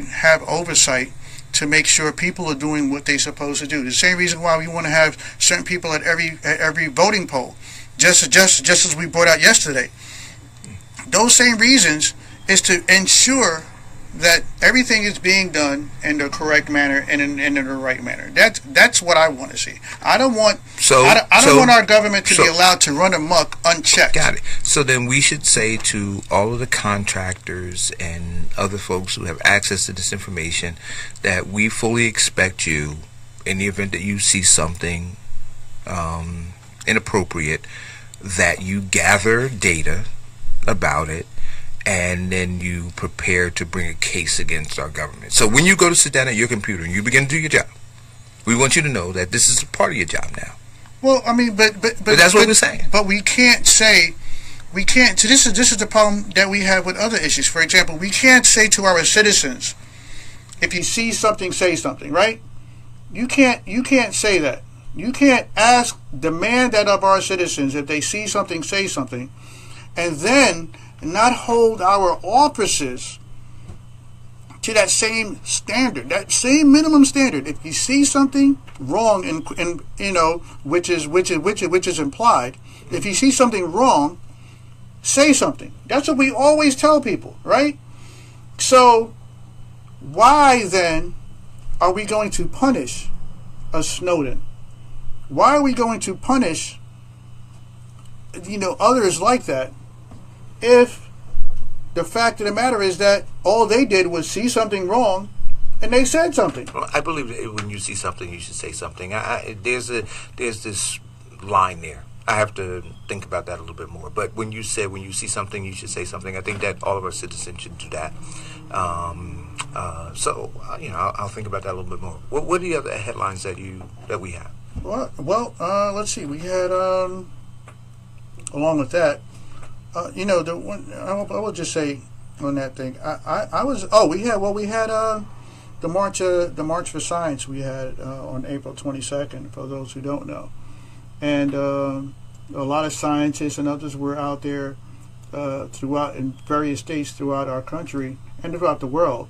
S4: have oversight to make sure people are doing what they're supposed to do. The same reason why we want to have certain people at every voting poll, just as we brought out yesterday. Those same reasons is to ensure that everything is being done in the correct manner and in the right manner. That's what I want to see. I don't want our government to be allowed to run amok unchecked.
S7: Got it. So then we should say to all of the contractors and other folks who have access to this information that we fully expect you, in the event that you see something inappropriate, that you gather data about it and then you prepare to bring a case against our government. So when you go to sit down at your computer and you begin to do your job, we want you to know that this is a part of your job now.
S4: Well, I mean, but
S7: that's what we're saying.
S4: But we can't say, we can't. So this is the problem that we have with other issues. For example, we can't say to our citizens, if you see something, say something, right? You can't say that. You can't demand that of our citizens, if they see something, say something, and then not hold our offices to that same standard, that same minimum standard. If you see something wrong, and you know, which is implied, if you see something wrong, say something. That's what we always tell people, right? So why then are we going to punish a Snowden? Why are we going to punish, you know, others like that, if the fact of the matter is that all they did was see something wrong and they said something?
S7: Well, I believe that when you see something, you should say something. There's this line there. I have to think about that a little bit more. But when you see something, you should say something. I think that all of our citizens should do that. So you know, I'll think about that a little bit more. What are the other headlines that we have?
S4: Well, let's see. We had along with that, you know, the one I will just say on that thing. We had the March for Science we had on April 22nd. For those who don't know, and a lot of scientists and others were out there throughout in various states throughout our country and throughout the world,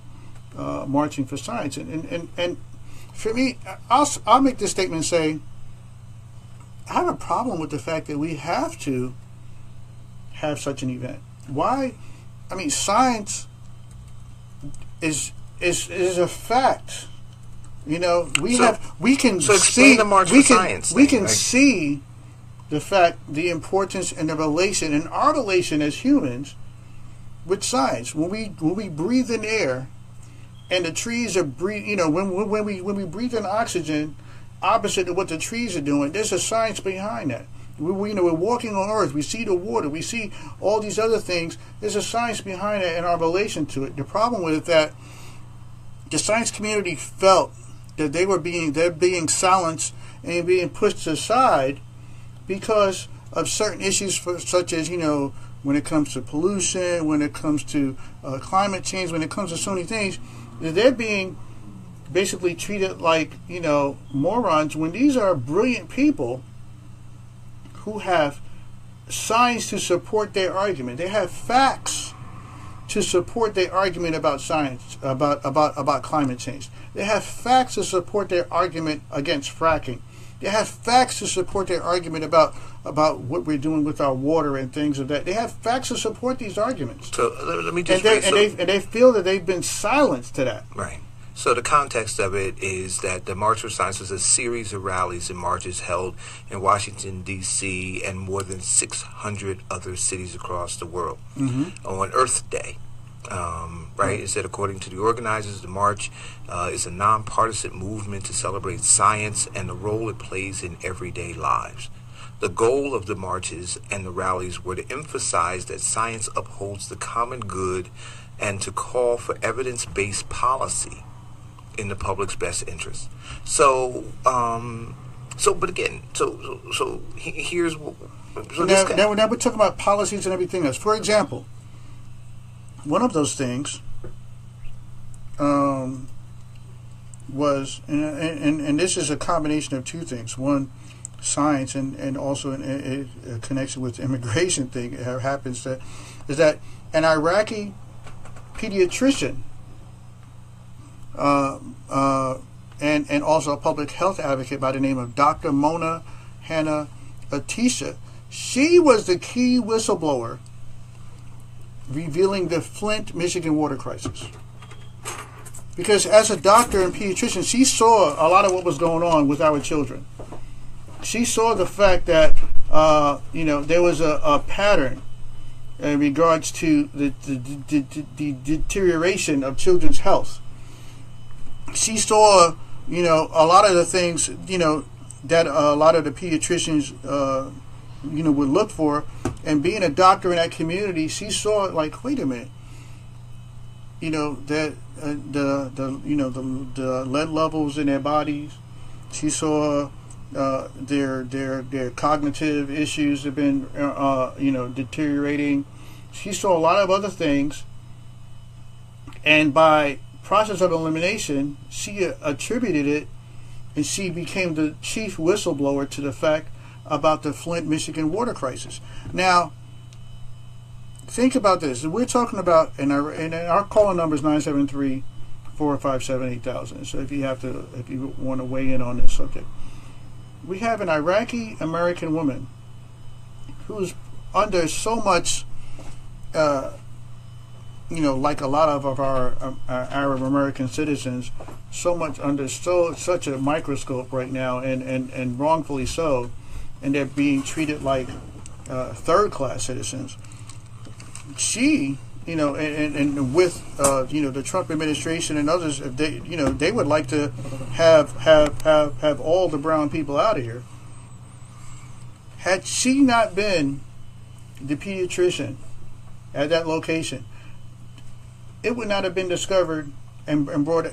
S4: marching for science. And for me, I'll make this statement and say, I have a problem with the fact that we have to have such an event. Why? I mean, science is a fact. You know, we can see the March for Science. We can see the fact, the importance, and the relation, and our relation as humans with science. When we breathe in air, and the trees are breathe. You know, when we breathe in oxygen, opposite of what the trees are doing, there's a science behind that. We're walking on Earth. We see the water. We see all these other things. There's a science behind it and our relation to it. The problem with it that the science community felt that they're being silenced and being pushed aside because of certain issues, such as, you know, when it comes to pollution, when it comes to climate change, when it comes to so many things, that they're being basically treated like, you know, morons, when these are brilliant people who have science to support their argument. They have facts to support their argument about science, about climate change. They have facts to support their argument against fracking. They have facts to support their argument about what we're doing with our water and things of that. They have facts to support these arguments.
S7: So let me just
S4: and they feel that they've been silenced to that.
S7: Right. So the context of it is that the March for Science was a series of rallies and marches held in Washington, D.C. and more than 600 other cities across the world on Earth Day. Right? It said, according to the organizers, the march is a nonpartisan movement to celebrate science and the role it plays in everyday lives. The goal of the marches and the rallies were to emphasize that science upholds the common good and to call for evidence-based policy in the public's best interest. So here's what.
S4: Now we're talking about policies and everything else. For example, one of those things was, and this is a combination of two things. One, science, and also in a connection with the immigration thing. It happens that is that an Iraqi pediatrician and also a public health advocate by the name of Dr. Mona Hanna Atisha, she was the key whistleblower revealing the Flint, Michigan water crisis. Because as a doctor and pediatrician, she saw a lot of what was going on with our children. She saw the fact that there was a pattern in regards to the deterioration of children's health. She saw, a lot of the things, that a lot of the pediatricians, would look for And being a doctor in that community, she saw it like, wait a minute, you know, that the lead levels in their bodies. She saw their cognitive issues have been deteriorating. She saw a lot of other things, and by process of elimination, she attributed it, and she became the chief whistleblower to the fact about the Flint, Michigan water crisis. Now, think about this. We're talking about, and our calling number is 973-457-8000. So if you want to weigh in on this subject, we have an Iraqi American woman who's under so much, like a lot of our Arab American citizens, so much under such a microscope right now, and wrongfully so, and they're being treated like third-class citizens. She, and with the Trump administration and others, they would like to have all the brown people out of here. Had she not been the pediatrician at that location, it would not have been discovered and brought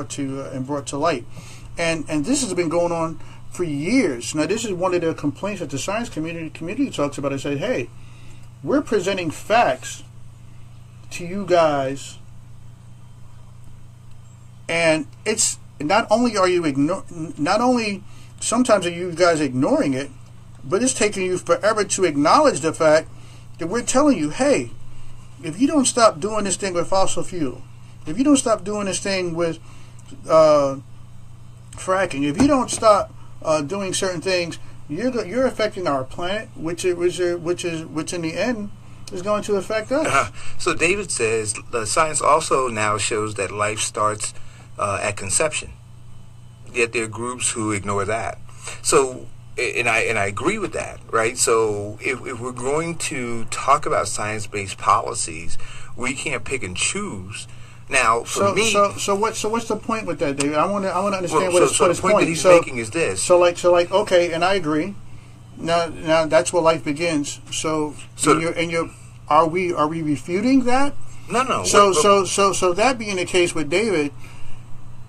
S4: to light. And this has been going on for years. Now, this is one of the complaints that the science community talks about. It said, hey, we're presenting facts to you guys, and it's not only sometimes are you guys ignoring it, but it's taking you forever to acknowledge the fact that we're telling you, hey, if you don't stop doing this thing with fossil fuel, if you don't stop doing this thing with fracking, if you don't stop doing certain things, you're affecting our planet, which in the end is going to affect us.
S7: So David says the science also now shows that life starts at conception. Yet there are groups who ignore that. So, and I agree with that, right? So if we're going to talk about science-based policies, we can't pick and choose. Now, for me,
S4: so what's the point with that, David? I want to understand what his
S7: point that he's making is this.
S4: So okay, and I agree. Now that's where life begins. So are we refuting that?
S7: No.
S4: So that being the case with David,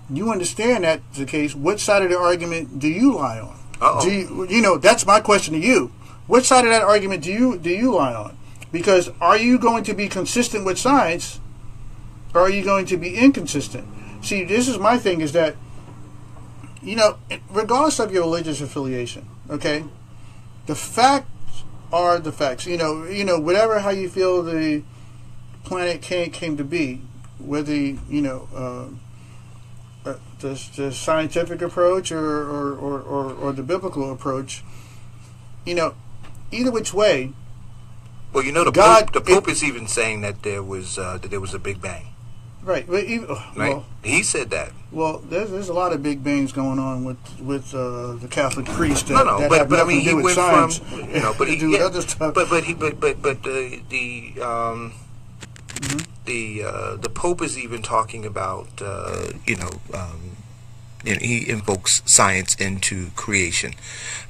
S4: you understand that's the case. What side of the argument do you lie on? That's my question to you. What side of that argument do you lie on? Because are you going to be consistent with science? Or are you going to be inconsistent? See, this is my thing, is that, regardless of your religious affiliation, okay, the facts are the facts. Whatever how you feel the planet came to be, whether the scientific approach or the biblical approach, either which way.
S7: Well, the Pope is even saying that there was a Big Bang.
S4: Right.
S7: Well, he said that.
S4: Well, there's a lot of big bangs going on with the Catholic priest that,
S7: but I mean, he went
S4: science,
S7: from but he
S4: do other stuff.
S7: But the Pope is even talking about he invokes science into creation.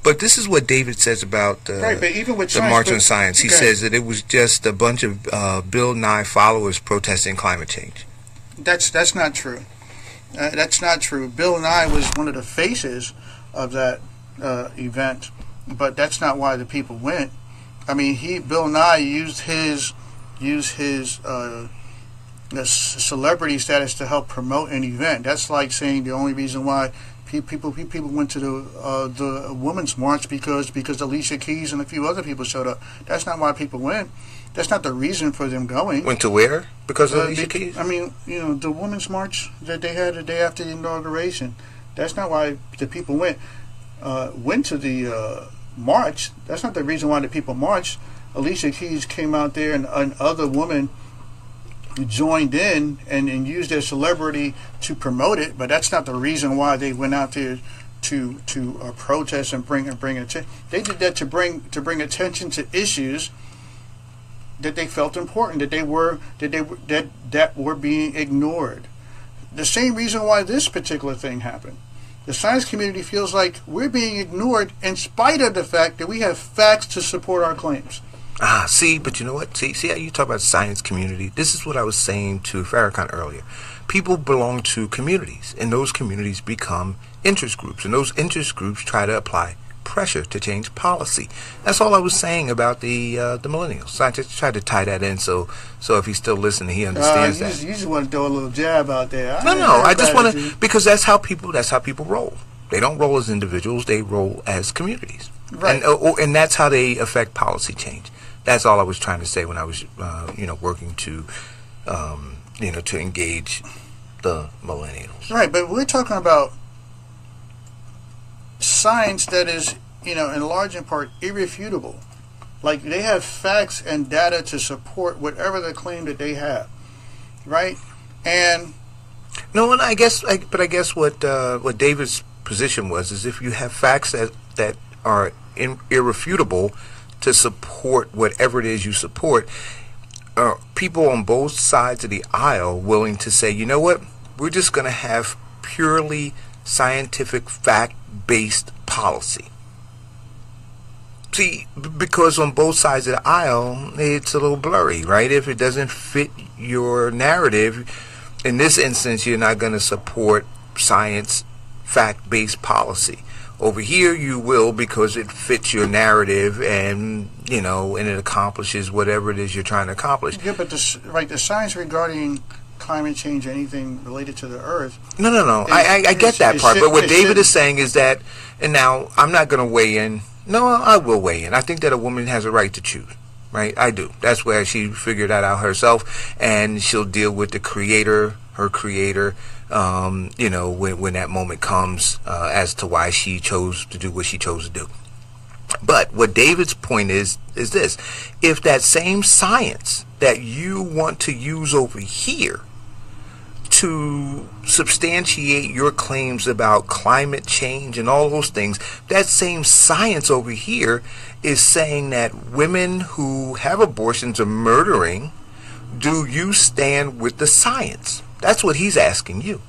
S7: But this is what David says about
S4: but even with
S7: the March on Science. He says that it was just a bunch of Bill Nye followers protesting climate change.
S4: That's not true. That's not true. Bill Nye was one of the faces of that event, but that's not why the people went. I mean, Bill Nye used his celebrity status to help promote an event. That's like saying the only reason why people went to the Women's March because Alicia Keys and a few other people showed up. That's not why people went. That's not the reason for them going.
S7: Went to where? Because of Alicia Keys?
S4: I mean, the Women's March that they had the day after the inauguration. That's not why the people went to the march. That's not the reason why the people marched. Alicia Keys came out there, and other women joined in and used their celebrity to promote it, but that's not the reason why they went out there to protest and bring attention. They did that to bring attention to issues that they felt important, that were being ignored. The same reason why this particular thing happened. The science community feels like we're being ignored in spite of the fact that we have facts to support our claims.
S7: See, but you know what? See how you talk about science community? This is what I was saying to Farrakhan earlier. People belong to communities, and those communities become interest groups, and those interest groups try to apply pressure to change policy. That's all I was saying about the millennials. So I just tried to tie that in, so if he's still listening, he understands that.
S4: You just want to throw a little jab out there.
S7: No, I just want to, because that's how people roll. They don't roll as individuals; they roll as communities,
S4: right?
S7: And that's how they affect policy change. That's all I was trying to say when I was, working to, to engage the millennials.
S4: Right, but we're talking about science that is, in large in part, irrefutable. Like, they have facts and data to support whatever the claim that they have, right? And
S7: no, and I guess what David's position was is if you have facts that are irrefutable to support whatever it is you support, people on both sides of the aisle willing to say, you know what, we're just going to have purely scientific, fact-based policy. See, because on both sides of the aisle, it's a little blurry, right? If it doesn't fit your narrative, in this instance, you're not going to support science, fact-based policy. Over here, you will, because it fits your narrative, and and it accomplishes whatever it is you're trying to accomplish.
S4: Yeah, but the science regarding climate change, anything related to the Earth.
S7: No. I get that part, but what David is saying is that, and now I'm not going to weigh in. No, I will weigh in. I think that a woman has a right to choose, right? I do. That's where she figured that out herself, and she'll deal with the creator, her creator, when that moment comes, as to why she chose to do what she chose to do. But what David's point is this: if that same science that you want to use over here to substantiate your claims about climate change and all those things, that same science over here is saying that women who have abortions are murdering, do you stand with the science? That's what he's asking you.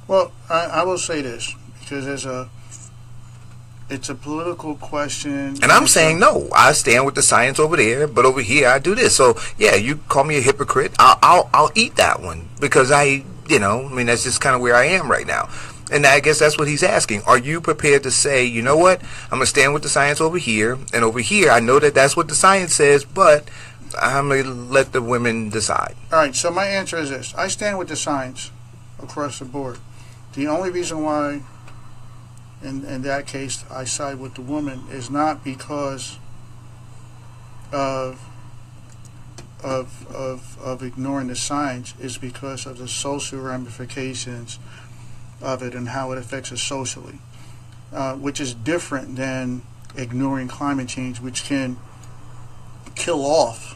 S4: Well, I will say this, because it's a political question.
S7: And I'm saying, no, I stand with the science over there, but over here I do this. So, yeah, you call me a hypocrite, I'll eat that one, because that's just kind of where I am right now. And I guess that's what he's asking. Are you prepared to say, you know what, I'm going to stand with the science over here, and over here I know that that's what the science says, but I'm going to let the women decide.
S4: All right, so my answer is this. I stand with the science across the board. The only reason why, in that case, I side with the woman is not because of ignoring the science, is because of the social ramifications of it and how it affects us socially, which is different than ignoring climate change, which can kill off,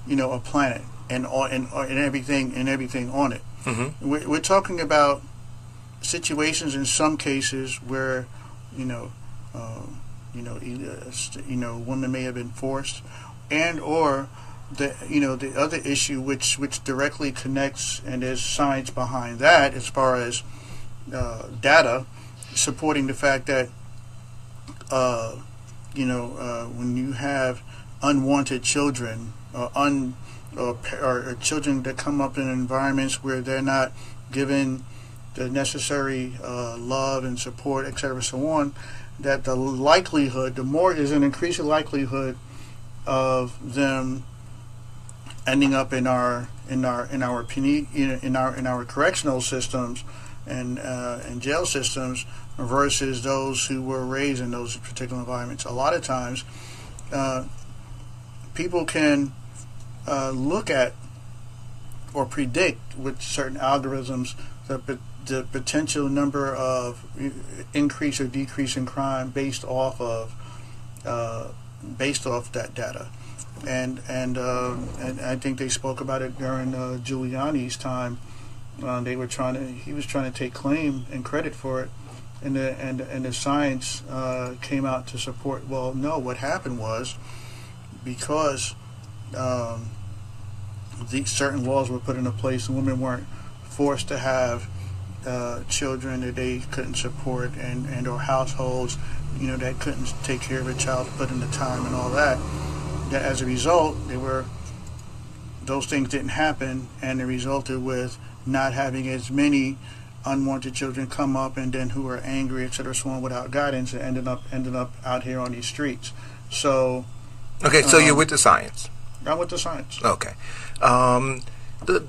S4: a planet and everything on it.
S7: Mm-hmm.
S4: We're talking about situations in some cases where women may have been forced, and or the other issue which directly connects, and there's science behind that as far as data supporting the fact that when you have unwanted children or children that come up in environments where they're not given the necessary love and support, etc., so on, that the likelihood, there's an increasing likelihood of them ending up in our correctional systems and jail systems versus those who were raised in those particular environments. A lot of times, people can look at or predict with certain algorithms the potential number of increase or decrease in crime based off that data, and I think they spoke about it during Giuliani's time. He was trying to take claim and credit for it, and the science came out to support. Well, no, what happened was because these certain laws were put into place, and women weren't forced to have children that they couldn't support and or households, that couldn't take care of a child, put in the time and all that. That as a result, those things didn't happen, and it resulted with not having as many unwanted children come up, and then who are angry, etc., so on, without guidance, and ended up out here on these streets. So,
S7: okay, so you're with the science.
S4: I'm with the science.
S7: Okay,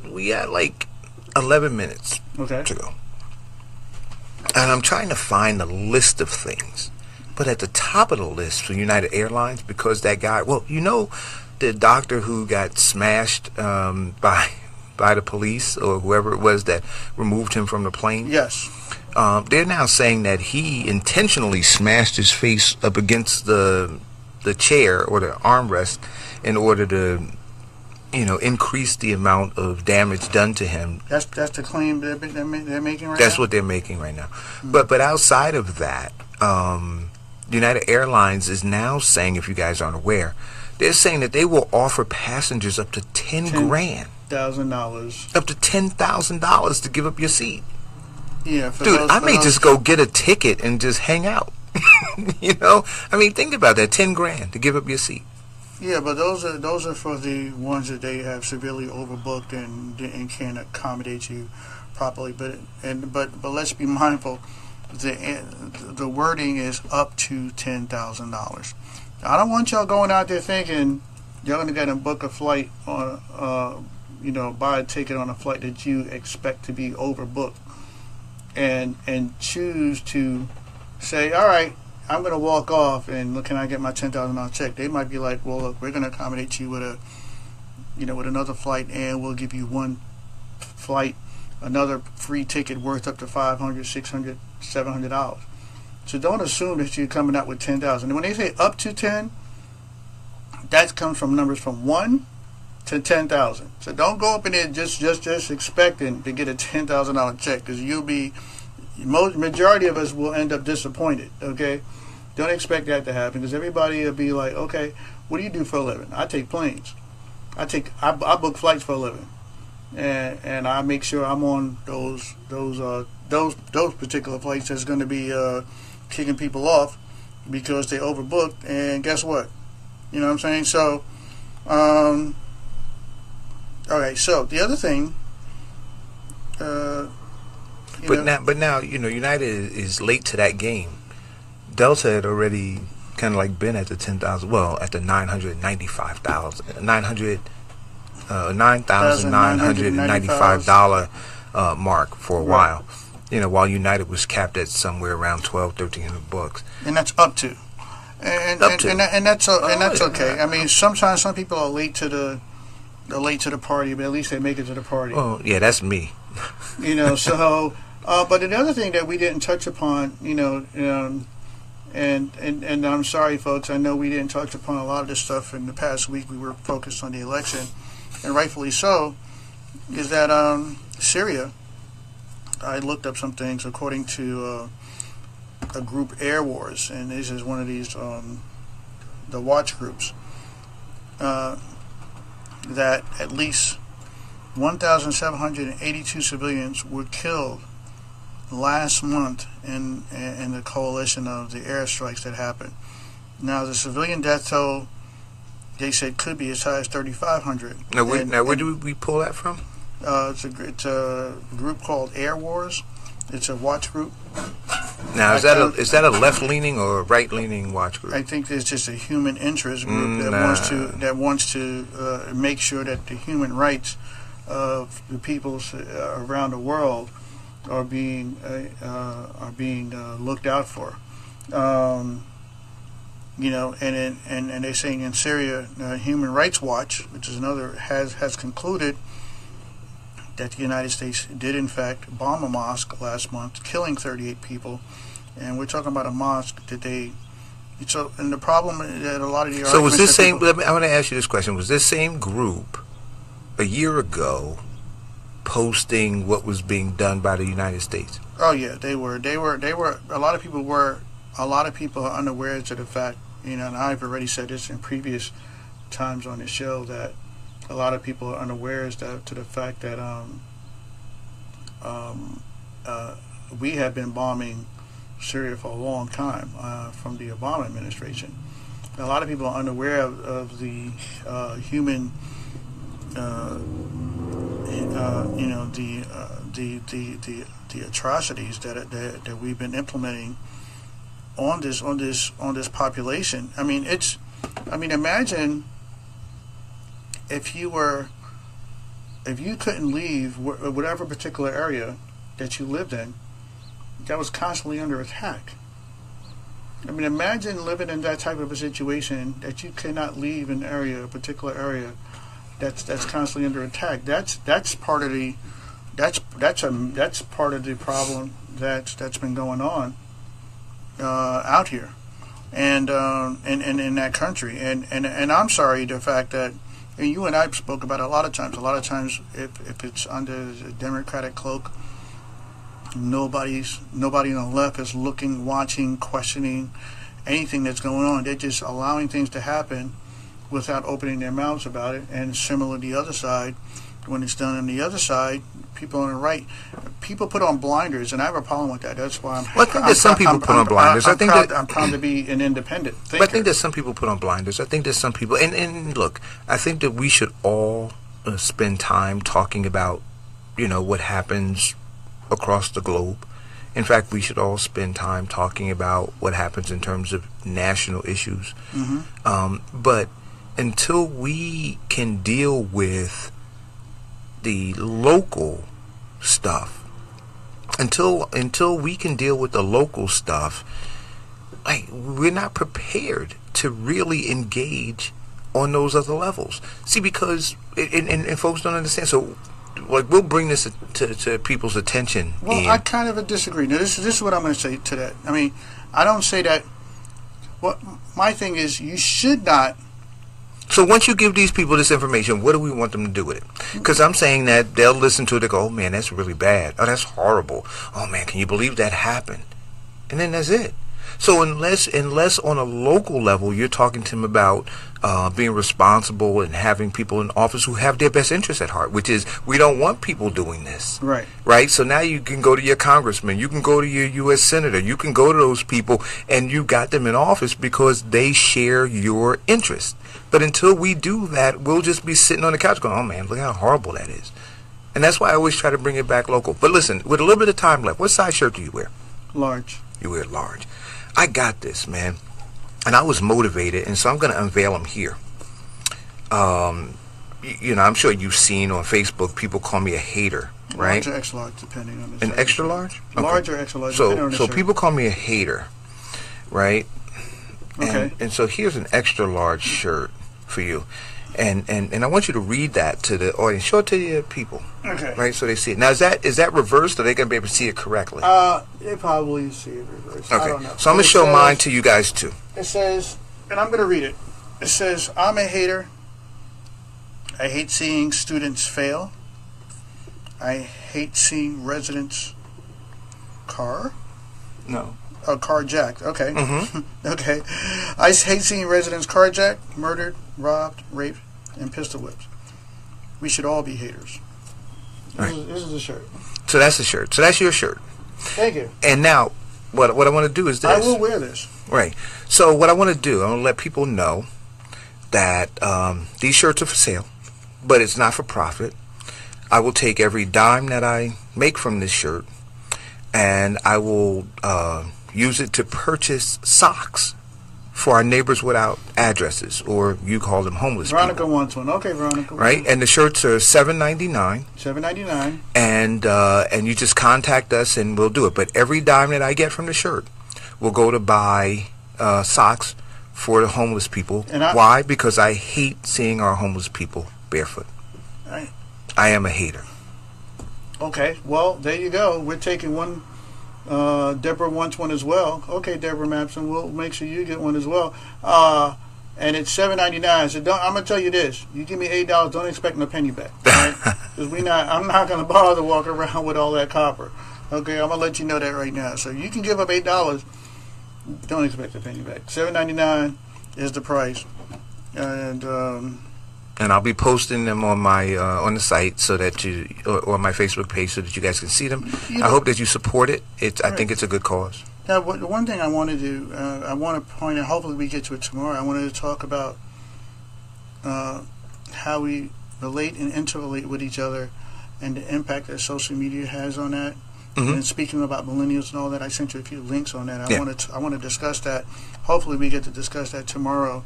S7: we had like 11 minutes to go, and I'm trying to find a list of things. But at the top of the list for United Airlines, because that guy, the doctor who got smashed by the police or whoever it was that removed him from the plane.
S4: Yes.
S7: They're now saying that he intentionally smashed his face up against the chair or the armrest in order to, increase the amount of damage done to him.
S4: That's the claim they're making right now?
S7: That's what they're making right now. But outside of that, United Airlines is now saying, if you guys aren't aware, they're saying that they will offer passengers up to $10,000. Up to $10,000 to give up your seat.
S4: Yeah,
S7: dude, I may just go get a ticket and just hang out. I mean, think about that, $10,000 to give up your seat.
S4: Yeah, but those are for the ones that they have severely overbooked and can't accommodate you properly. But let's be mindful. The wording is up to $10,000. I don't want y'all going out there thinking you're going to get and book a flight on, buy a ticket on a flight that you expect to be overbooked, and choose to say, all right, I'm going to walk off and look, can I get my $10,000 check? They might be like, well, look, we're going to accommodate you with with another flight, and we'll give you one flight, another free ticket worth up to $500, $600, $700. So don't assume that you're coming out with $10,000. And when they say up to 10, that comes from numbers from 1 to 10,000. So don't go up in there just expecting to get a $10,000 check, because majority of us will end up disappointed. Okay, don't expect that to happen, because everybody will be like, okay, what do you do for a living? I take planes. I book flights for a living, and I make sure I'm on those particular flights that's going to be kicking people off because they overbooked. And guess what? You know what I'm saying? So, okay. So the other thing,
S7: but now United is late to that game. Delta had already kind of like been at the 10,000. Well, at the $9,995 mark for a while. While United was capped at somewhere around $1,200-1,300,
S4: and that's up to, and that's okay. I mean, sometimes some people are late to the party, but at least they make it to the party.
S7: Oh yeah, that's me.
S4: So, but the other thing that we didn't touch upon, and I'm sorry, folks, I know we didn't touch upon a lot of this stuff in the past week. We were focused on the election, and rightfully so, is that Syria. I looked up some things according to a group, Air Wars, and this is one of these the watch groups, that at least 1,782 civilians were killed last month in the coalition of the airstrikes that happened. Now, the civilian death toll, they said, could be as high as 3,500.
S7: Now, where do we pull that from?
S4: It's a group called Air Wars. It's a watch group.
S7: Now, is that a left-leaning or a right-leaning watch group?
S4: I think it's just a human interest group that wants to make sure that the human rights of the peoples around the world are being looked out for. And they're saying in Syria, Human Rights Watch, which is another, has concluded that the United States did in fact bomb a mosque last month, killing 38 people, and we're talking about a mosque that and the problem that a lot of the
S7: so was this same? I want to ask you this question: was this same group a year ago posting what was being done by the United States?
S4: Oh yeah, they were. A lot of people are unaware to the fact, and I've already said this in previous times on the show, that a lot of people are unaware to the fact that we have been bombing Syria for a long time from the Obama administration. A lot of people are unaware of the human, the atrocities that we've been implementing on this population. I mean, imagine if you couldn't leave whatever particular area that you lived in that was constantly under attack. I mean, imagine living in that type of a situation that you cannot leave an area, a particular area that's constantly under attack. That's part of the part of the problem that's been going on out here and in that country. And I'm sorry the fact that, and you and I spoke about it a lot of times. A lot of times, if it's under the Democratic cloak, nobody on the left is looking, watching, questioning anything that's going on. They're just allowing things to happen without opening their mouths about it. And similar to the other side, when it's done on the other side, people on the right, people put on blinders, and I have a problem with that. That's why
S7: I think that some people put on blinders.
S4: I'm proud to be an independent thinker.
S7: But I think that some people put on blinders. I think that some people, and look, I think that we should all spend time talking about, what happens across the globe. In fact, we should all spend time talking about what happens in terms of national issues. Mm-hmm. But until we can deal with the local stuff, until we can deal with the local stuff, we're not prepared to really engage on those other levels. See, because and folks don't understand. So, we'll bring this to people's attention.
S4: Well, I kind of disagree. Now, this is what I'm going to say to that. I mean, I don't say that. What my thing is, you should not.
S7: So once you give these people this information, what do we want them to do with it? Because I'm saying that they'll listen to it, they go, oh man, that's really bad. Oh, that's horrible. Oh man, can you believe that happened? And then that's it. So unless on a local level you're talking to them about being responsible and having people in office who have their best interests at heart, which is we don't want people doing this. Right? So now you can go to your congressman, you can go to your U.S. senator, you can go to those people, and you got them in office because they share your interest. But until we do that, we'll just be sitting on the couch going, oh man, look how horrible that is. And that's why I always try to bring it back local. But listen, with a little bit of time left, what size shirt do you wear?
S4: Large.
S7: You wear large. I got this, man. And I was motivated, and so I'm going to unveil them here. I'm sure you've seen on Facebook, people call me a hater, right?
S4: Large or extra large, depending on the
S7: An extra large? Okay.
S4: Large or extra large,
S7: So people call me a hater, right?
S4: Okay.
S7: And so here's an extra large shirt for you. And I want you to read that to the audience. Show it to your people.
S4: Okay.
S7: Right, so they see it. Now, is that reversed, or they going to be able to see it correctly?
S4: They probably see it reversed.
S7: Okay.
S4: I don't know.
S7: So I'm going to show mine to you guys, too.
S4: It says, and I'm going to read it. It says, I'm a hater. I hate seeing students fail. I hate seeing residents carjacked. Okay.
S7: Mm-hmm.
S4: Okay. I hate seeing residents carjacked, murdered, robbed, raped, and pistol whipped. We should all be haters. This is a shirt.
S7: So that's the shirt. So that's your shirt.
S4: Thank you.
S7: And now, what I want to do is this.
S4: I will wear this.
S7: Right. So what I want to do, I want to let people know that these shirts are for sale, but it's not for profit. I will take every dime that I make from this shirt, and I will use it to purchase socks for our neighbors without addresses, or you call them homeless
S4: Veronica
S7: people.
S4: wants one. Okay, Veronica.
S7: Right, and the shirts are $7.99.
S4: $7.99.
S7: And you just contact us and we'll do it. But every dime that I get from the shirt will go to buy socks for the homeless people. Why? Because I hate seeing our homeless people barefoot.
S4: Right.
S7: I am a hater.
S4: Okay, well, there you go. We're taking one. Deborah wants one as well. Okay, Deborah Mapson, we'll make sure you get one as well. And it's $7.99. So I'm gonna tell you this: you give me $8, don't expect no penny back, right? Because I'm not gonna bother to walk around with all that copper. Okay, I'm gonna let you know that right now. So you can give up $8, don't expect a penny back. $7.99 is the price, and
S7: and I'll be posting them on my on the site so that you or my Facebook page so that you guys can see them. I hope that you support it. I think it's a good cause.
S4: Now, the one thing I want to do, I want to point out. Hopefully, we get to it tomorrow. I wanted to talk about how we relate and interrelate with each other, and the impact that social media has on that. Mm-hmm. And speaking about millennials and all that, I sent you a few links on that. I want to discuss that. Hopefully, we get to discuss that tomorrow.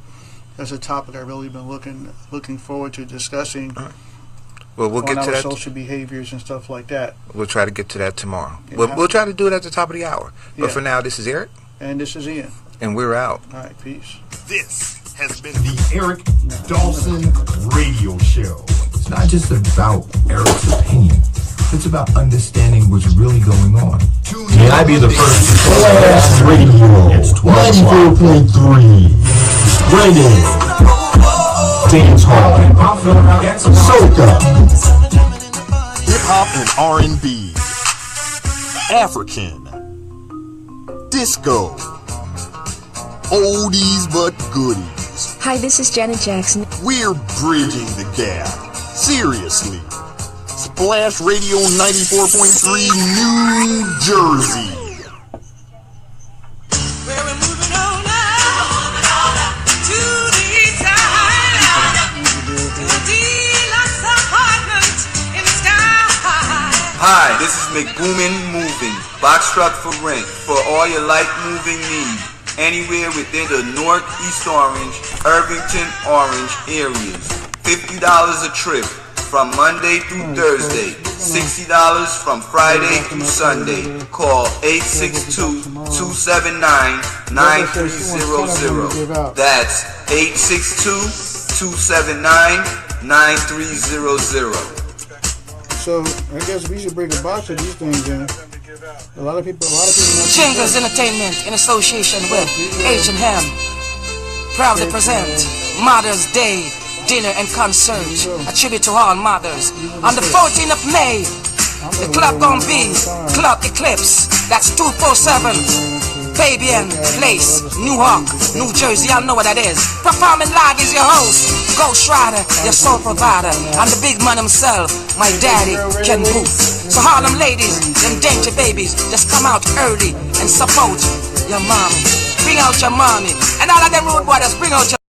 S4: That's a topic I've really been looking forward to discussing.
S7: Right. Well, we'll get to that.
S4: Social behaviors and stuff like that.
S7: We'll try to get to that tomorrow. We'll try to do it at the top of the hour. But for now, this is Eric.
S4: And this is Ian.
S7: And we're out.
S4: All right, peace.
S6: This has been the Eric Dawson Radio Show.
S9: It's not just about Eric's opinion. It's about understanding what's really going on.
S6: May I be the first to Blast Radio. It's 94.3. Reggae, dance hall, soca, hip hop and R&B, African, disco, oldies but goodies.
S10: Hi, this is Janet Jackson.
S6: We're bridging the gap. Seriously. Splash Radio 94.3 New Jersey.
S11: Hi, this is McBoomin Moving, box truck for rent, for all your light moving needs, anywhere within the Newark, East Orange, Irvington, Orange areas. $50 a trip from Monday through Thursday, $60 from Friday through Sunday. Call 862-279-9300. That's 862-279-9300.
S4: So I guess we should bring a box of these things in. A lot of people.
S12: Jingles Entertainment in association with H&M proudly present Mother's Day dinner and concert, a tribute to all mothers. On the 14th of May, the club gonna be Club Eclipse. That's 247 Fabian Place, Newark, New Jersey. Y'all know what that is. Performing live is your host, Ghost Rider, your soul provider, and the big man himself, my daddy, Ken Booth. So all them ladies, them dainty babies, just come out early and support your mommy. Bring out your mommy. And all of them road boys, bring out your